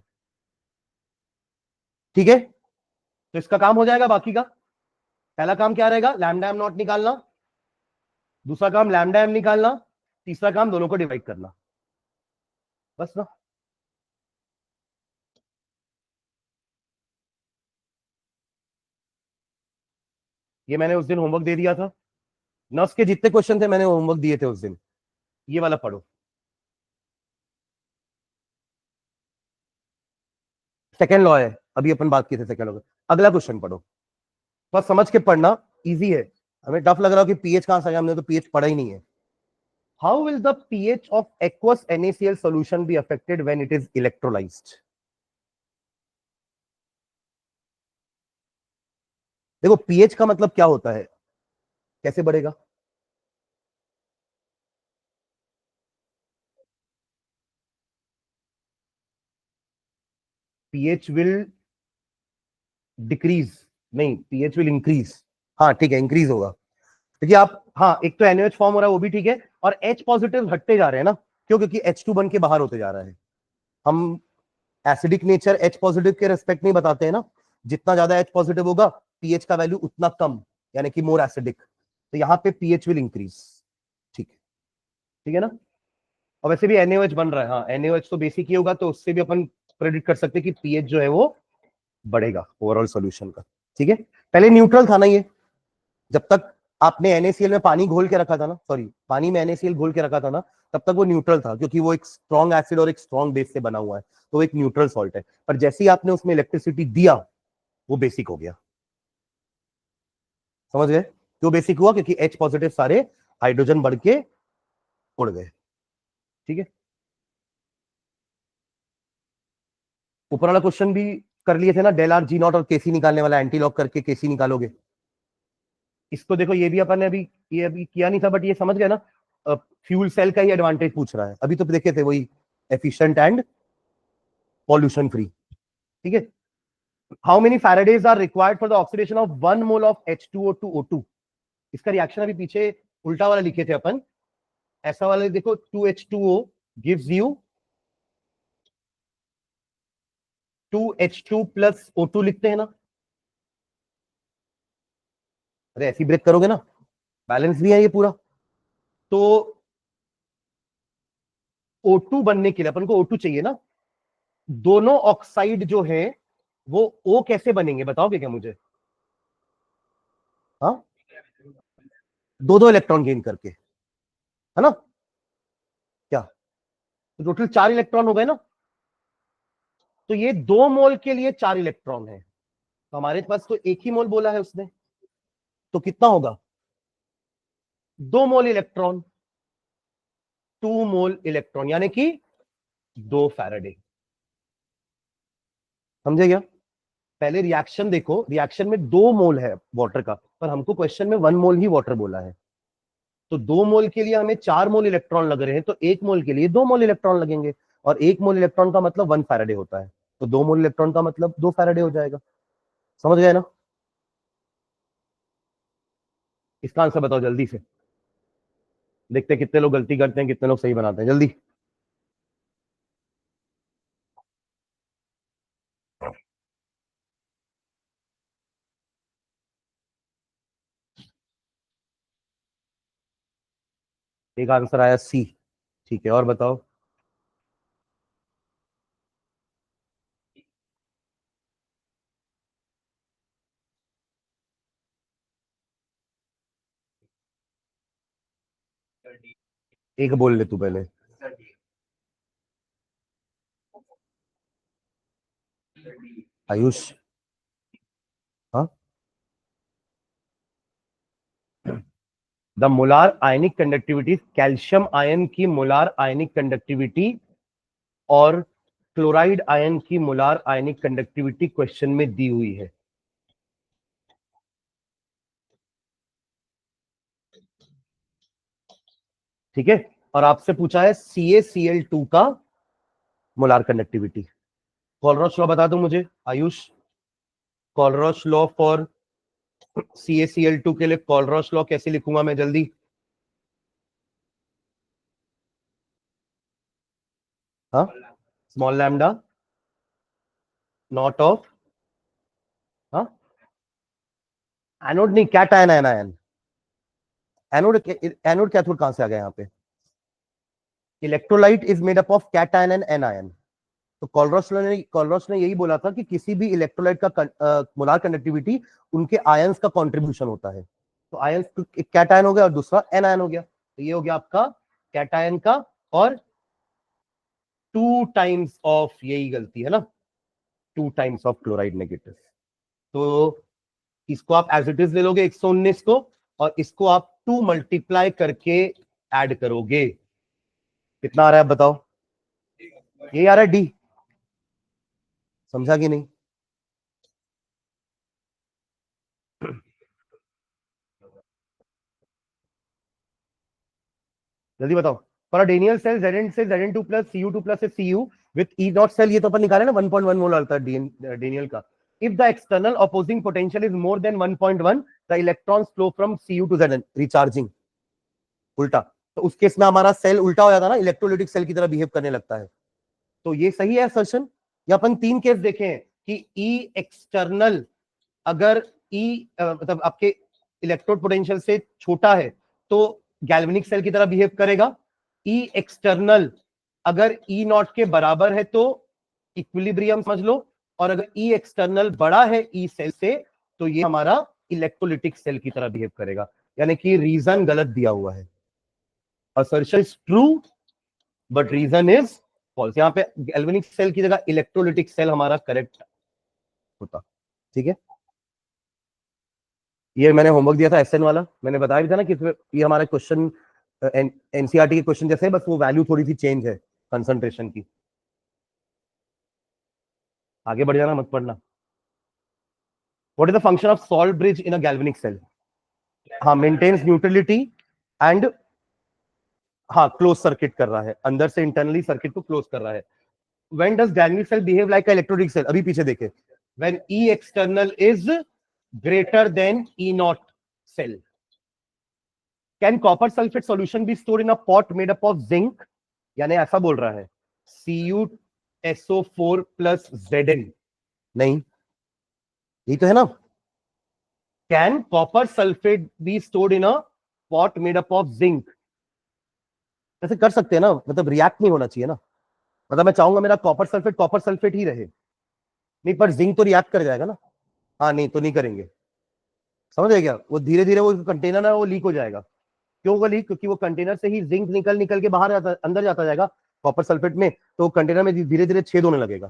ठीक है, तो इसका काम हो जाएगा। बाकी का पहला काम क्या रहेगा, लैम्डा एम नॉट निकालना, दूसरा काम लैम्डा एम निकालना, तीसरा काम दोनों को डिवाइड करना, बस ना। ये मैंने उस दिन होमवर्क दे दिया था, नर्स के जितने क्वेश्चन थे मैंने होमवर्क दिए थे उस दिन, ये वाला पढ़ो। सेकेंड लॉ है, अभी अपन बात किए थे सेकेंड लॉ का। अगला क्वेश्चन पढ़ो, बस समझ के पढ़ना, इजी है। हमें टफ लग रहा हो कि पीएच कहां से आया, हमने तो पीएच पढ़ा ही नहीं है। How will the pH of aqueous NaCl solution be affected when it is electrolysed? देखो पीएच का मतलब क्या होता है, कैसे बढ़ेगा? पीएच विल डिक्रीज, नहीं पीएच विल इंक्रीज। हाँ ठीक है, इंक्रीज होगा, क्योंकि आप, हाँ एक तो NaOH फॉर्म हो रहा है वो भी ठीक है, और H पॉजिटिव हटते जा रहे हैं ना, क्यों? क्योंकि H2 बन के बाहर होते जा रहा है। हम एसिडिक नेचर H पॉजिटिव के रेस्पेक्ट में बताते हैं ना, जितना ज्यादा H पॉजिटिव होगा पीएच का वैल्यू उतना कम, यानी कि मोर एसिडिक, तो यहाँ पे पीएच विल इंक्रीज। ठीक है, ठीक है ना। और वैसे भी NaOH बन रहा है, हाँ NaOH तो बेसिक ही होगा, तो उससे भी अपन प्रेडिक्ट कर सकते हैं कि पीएच जो है वो बढ़ेगा ओवरऑल सॉल्यूशन का। ठीक है, पहले न्यूट्रल था ना ये, जब तक आपने NaCl में पानी घोल के रखा था ना, सॉरी पानी में NaCl घोल के रखा था ना, तब तक वो न्यूट्रल था, क्योंकि वो एक स्ट्रॉन्ग एसिड और एक स्ट्रॉन्ग बेस से बना हुआ है, तो वो एक न्यूट्रल सॉल्ट है। पर जैसे ही आपने उसमें इलेक्ट्रिसिटी दिया वो बेसिक हो गया, समझ गए? क्यों बेसिक हुआ? क्योंकि H पॉजिटिव सारे हाइड्रोजन बढ़ के उड़ गए। ठीक है, ऊपर वाला क्वेश्चन भी कर लिए थे ना, डेल आर जी नॉट और केसी निकालने वाला, एंटी लॉक करके केसी निकालोगे। इसको देखो, ये भी अपन ने अभी, ये अभी किया नहीं था, बट ये समझ गए ना, फ्यूल सेल का ही एडवांटेज पूछ रहा है, अभी तो देखे थे वही, एफिशिएंट एंड पॉल्यूशन फ्री। ठीक है, how many faradays are required for the oxidation of 1 mole of H2O to O2? इसका रिएक्शन अभी पीछे उल्टा वाला लिखे थे अपन, ऐसा वाला देखो, 2H2O gives you 2H2 plus O2 लिखते हैं ना, अरे ऐसी ब्रेक करोगे ना, बैलेंस भी है ये पूरा। तो O2 बनने के लिए अपन को O2 चाहिए ना, दोनों ऑक्साइड जो है वो O कैसे बनेंगे बताओगे क्या मुझे? हाँ, दो दो इलेक्ट्रॉन गेन करके, है ना? क्या, तो टोटल 4 इलेक्ट्रॉन हो गए ना, तो ये 2 मोल के लिए 4 इलेक्ट्रॉन है, तो हमारे पास तो एक ही मोल बोला है उसने, तो कितना होगा? 2 मोल इलेक्ट्रॉन, 2 मोल इलेक्ट्रॉन, यानी कि 2 फैराडे। समझे क्या? पहले रिएक्शन देखो, रिएक्शन में 2 मोल है वाटर का, पर हमको क्वेश्चन में 1 मोल ही वाटर बोला है, तो 2 मोल के लिए हमें 4 मोल इलेक्ट्रॉन लग रहे हैं, तो 1 मोल के लिए 2 मोल इलेक्ट्रॉन लगेंगे, और 1 मोल इलेक्ट्रॉन का मतलब 1 फैराडे होता है, तो 2 मोल इलेक्ट्रॉन का मतलब 2 फैराडे हो जाएगा। समझ गए ना? इसका आंसर बताओ जल्दी से, देखते हैं कितने लोग गलती करते हैं, कितने लोग सही बनाते हैं, जल्दी। एक आंसर आया C, ठीक है, और बताओ। एक बोल ले तू पहले। आयुष, हाँ, the molar ionic conductivity, calcium ion की मोलार आयनिक कंडक्टिविटी और क्लोराइड आयन की मोलार आयनिक कंडक्टिविटी क्वेश्चन में दी हुई है। ठीक है, और आपसे पूछा है CaCl2 का मोलार कंडक्टिविटी। कोलरॉच लॉ बता दो मुझे आयुष, कोलरॉच लॉ फॉर CaCl2 के लिए कोलरॉच लॉ कैसे लिखूंगा मैं जल्दी? हाँ, स्मॉल लैम्डा नॉट ऑफ, हाँ एनोड नहीं, cation anion, anode anode cathode कहां से आ गया यहाँ पे? Electrolyte is made up of cation and anion. तो कॉलरॉच ने यही बोला था कि किसी भी इलेक्ट्रोलाइट का मोलार कंडक्टिविटी उनके आयंस का कंट्रीब्यूशन होता है। तो आयंस एक कैटायन हो गया और दूसरा एनायन हो गया, तो ये हो गया आपका कैटायन का, और 2 टाइम्स ऑफ, यही गलती है ना, 2 टाइम्स ऑफ क्लोराइड नेगेटिव। तो इसको आप एज इट इज ले लोगे 119 को, और इसको आप 2 मल्टीप्लाई करके ऐड करोगे, कितना आ रहा है बताओ? ये आ रहा है डी, समझा कि नहीं? जल्दी बताओ। फॉर डेनियल सेल Zn से Zn2 प्लस Cu2 प्लस से Cu with E naught cell, ये तो अपन निकाले ना 1.1 मोल आता है डेनियल का। If the external opposing potential is more than 1.1 the electrons flow from Cu to Zn, recharging उल्टा। तो उस केस में हमारा सेल उल्टा हो जाता है ना, इलेक्ट्रोलिटिक सेल की तरह बिहेव करने लगता है। तो ये सही है असर्शन। ये अपन 3 केस देखे हैं कि ई एक्सटर्नल अगर ई मतलब आपके इलेक्ट्रोड पोटेंशियल से छोटा है तो गैल्वेनिक सेल की तरह बिहेव करेगा। ई एक्सटर्नल अगर ई नॉट के बराबर है तो इक्विलिब्रियम समझ लो, और अगर ई एक्सटर्नल बड़ा है ई सेल से तो ये हमारा इलेक्ट्रोलिटिक सेल की तरह बिहेव करेगा। यानी कि रीजन गलत दिया हुआ है, assertion is true but reason is false. यहाँ पे गैल्वेनिक सेल की जगह इलेक्ट्रोलिटिक सेल हमारा करेक्ट होता। ठीक है, ये मैंने होमवर्क दिया था एसएन वाला, मैंने बताया भी था ना कि ये हमारा क्वेश्चन एनसीईआरटी के क्वेश्चन जैसे है, बस वो वैल्यू थोड़ी सी चेंज है कंसंट्रेशन की। आगे बढ़ जाना, मत पढ़ना। What is the function of salt bridge in a galvanic cell? हाँ, मेंटेन्स न्यूट्रलिटी एंड, हाँ क्लोज सर्किट कर रहा है, अंदर से इंटरनली सर्किट को क्लोज कर रहा है। When does galvanic cell behave like electrolytic cell? अभी पीछे देखे, when E external is greater than E naught cell. Can copper sulphate solution be stored in a pot made up of zinc? यानी ऐसा बोल रहा है CuSO4 प्लस Zn, नहीं यही तो है ना। Can copper sulphate B stored in a pot made up of zinc? ऐसे कर सकते हैं ना, मतलब रिएक्ट नहीं होना चाहिए ना, मतलब मैं चाहूंगा मेरा कॉपर सल्फेट ही रहे, नहीं पर जिंक तो रिएक्ट कर जाएगा ना। हाँ नहीं तो नहीं करेंगे, समझ गए क्या? वो धीरे धीरे वो कंटेनर है वो लीक हो जाएगा। क्यों होगा लीक? क्योंकि वो कंटेनर से ही जिंक निकल निकल के बाहर जाता, अंदर जाता जाएगा कॉपर सल्फेट में, तो कंटेनर में धीरे धीरे छेद होने लगेगा।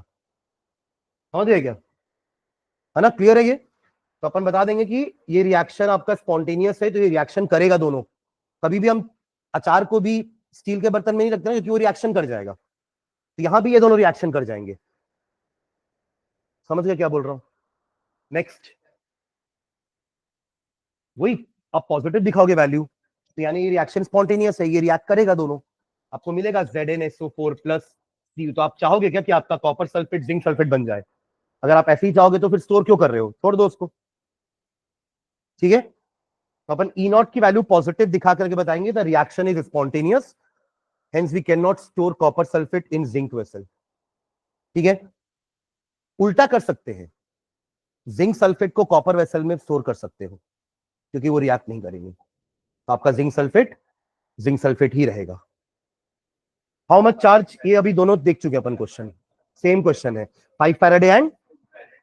समझ गए क्या? है ना, क्लियर है ये? तो अपन बता देंगे कि ये रिएक्शन आपका स्पॉन्टेनियस है, तो ये रिएक्शन करेगा दोनों। कभी भी हम अचार को भी स्टील के बर्तन में नहीं रखते ना, क्योंकि वो रिएक्शन कर जाएगा। तो यहां भी ये दोनों रिएक्शन कर जाएंगे। समझ गए क्या बोल रहा हूं? नेक्स्ट, वही आप पॉजिटिव दिखाओगे वैल्यू, तो यानी ये रिएक्शन स्पॉन्टेनियस है, ये रिएक्ट करेगा दोनों, आपको मिलेगा ZnSO4 प्लस Cu। तो आप चाहोगे क्या कि आपका कॉपर सल्फेट जिंक सल्फेट बन जाए? अगर आप ऐसे ही चाहोगे तो फिर स्टोर क्यों कर रहे हो, छोड़ दो उसको। ठीक है, तो अपन ई नॉट की वैल्यू पॉजिटिव दिखा करके बताएंगे the reaction is spontaneous, hence we can not store copper sulphate in zinc vessel. ठीक है, उल्टा कर सकते हैं, जिंक सल्फेट को कॉपर वेसल में स्टोर कर सकते हो, क्योंकि वो रिएक्ट नहीं करेंगे, तो आपका जिंक सल्फेट ही रहेगा। हाउ मच चार्ज, ये अभी दोनों देख चुके अपन क्वेश्चन, सेम क्वेश्चन है, 5 फैराडे एंड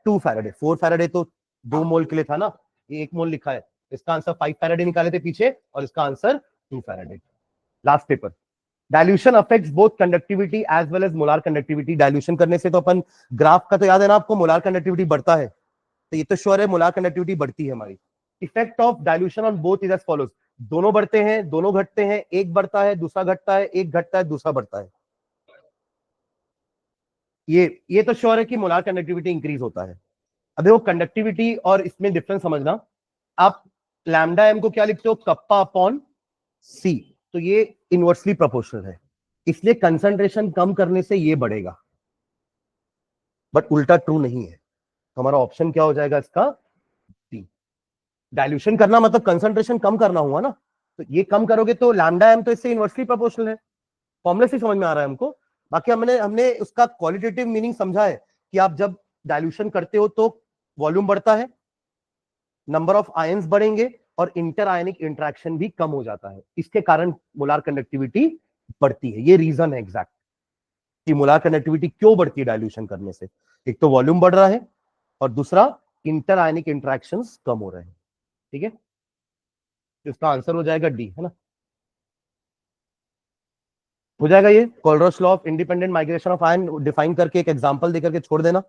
2 फैराडे। 4 फैराडे तो 2 मोल के लिए था ना, ये 1 मोल लिखा है, इसका आंसर 5 फैराडे निकाले थे पीछे, और इसका answer 2 Faraday. Last paper, dilution affects both conductivity as well as molar conductivity. Dilution करने से तो अपन ग्राफ का तो याद है ना आपको, मोलार कंडक्टिविटी बढ़ता है, तो ये तो श्योर है मोलार कंडक्टिविटी बढ़ती है हमारी। Effect of dilution on both is as follows, दोनों बढ़ते हैं, दोनों घटते हैं, एक बढ़ता है दूसरा घटता है, एक घटता है दूसरा बढ़ता है। ये तो श्योर है कि मोलार कंडक्टिविटी इंक्रीज होता है। अब देखो कंडक्टिविटी और इसमें डिफरेंस समझना, आप लैम्डा एम को क्या लिखते हो, कप्पा अपॉन सी, तो ये इनवर्सली प्रोपोर्शनल है, इसलिए कंसंट्रेशन कम करने से ये बढ़ेगा। बट उल्टा ट्रू नहीं है। तो हमारा ऑप्शन क्या हो जाएगा इसका? डी। डाइल्यूशन करना मतलब कंसंट्रेशन कम करना हुआ ना, तो ये कम करोगे तो लैम्डा एम तो इससे इनवर्सली प्रोपोर्शनल है। फॉर्मूला से समझ में आ रहा है हमको। बाकी हमने हमने उसका क्वालिटेटिव मीनिंग समझा है कि आप जब डाइल्यूशन करते हो तो वॉल्यूम बढ़ता है, नंबर ऑफ आयंस बढ़ेंगे और इंटर आयनिक इंटरेक्शन भी कम हो जाता है, इसके कारण मोलार कंडक्टिविटी बढ़ती है। ये रीजन है एग्जैक्ट कि मोलार कंडक्टिविटी क्यों बढ़ती है डाइल्यूशन करने से। एक तो वॉल्यूम बढ़ रहा है और दूसरा इंटर आयनिक इंटरेक्शंस कम हो रहे हैं। ठीक है, इसका आंसर हो जाएगा डी, है ना? हो जाएगा ये। कोलरॉस law of independent migration of ion define करके एक एग्जांपल देकर के छोड़ देना।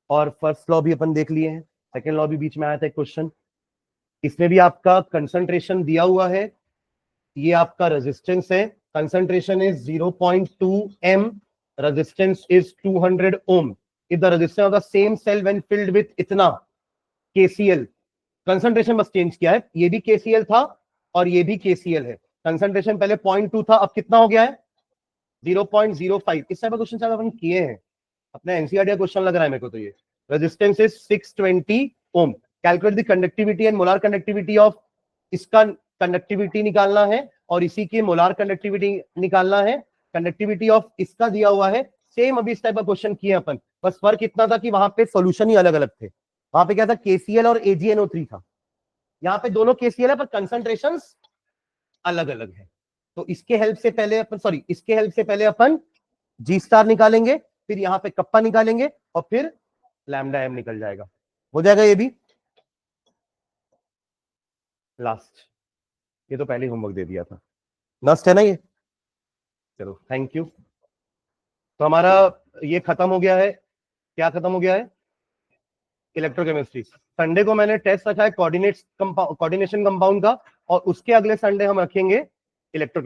और फर्स्ट लॉ भी अपन देख लिए हैं, सेकंड लॉ भी बीच में आया था एक क्वेश्चन, इसमें भी आपका कंसंट्रेशन दिया हुआ है, ये आपका रेजिस्टेंस है, concentration is 0.2 m, resistance is 200 ohm. if the resistance of the same cell when filled with इतना KCl, कंसंट्रेशन बस चेंज किया है, ये भी KCl था और ये भी KCl है। कंसंट्रेशन पहले 0.2 था, अब कितना हो गया है? 0.05। इस टाइप का क्वेश्चन शायद अपन किए हैं, अपना एनसीईआरटी का क्वेश्चन लग रहा है मेरे को तो ये। Resistance is 620 ohm. Calculate the conductivity and molar conductivity of, इसका कंडक्टिविटी निकालना है और इसी की मोलार कंडक्टिविटी निकालना है। कंडक्टिविटी ऑफ इसका दिया हुआ है, सेम अभी इस टाइप का क्वेश्चन किए अपन, बस फर्क इतना था कि वहां पे सॉल्यूशन ही अलग अलग थे। वहां पे क्या था? KCl और AgNO3 था, यहाँ पे दोनों KCl है पर कंसंट्रेशन अलग अलग है। तो इसके हेल्प से पहले अपन, सॉरी, इसके हेल्प से पहले अपन G स्टार निकालेंगे, फिर यहाँ पे कप्पा निकालेंगे और फिर लैम्डा एम निकल जाएगा। हो जाएगा ये भी लास्ट। ये तो पहले होमवर्क दे दिया था, मस्ट है ना ये। चलो थैंक यू। तो हमारा ये खत्म हो गया है। क्या खत्म हो गया है? इलेक्ट्रोकेमिस्ट्री। संडे को मैंने टेस्ट रखा है कोऑर्डिनेशन कंपाउंड का, और उसके अगले संडे हम रखेंगे इलेक्ट्रो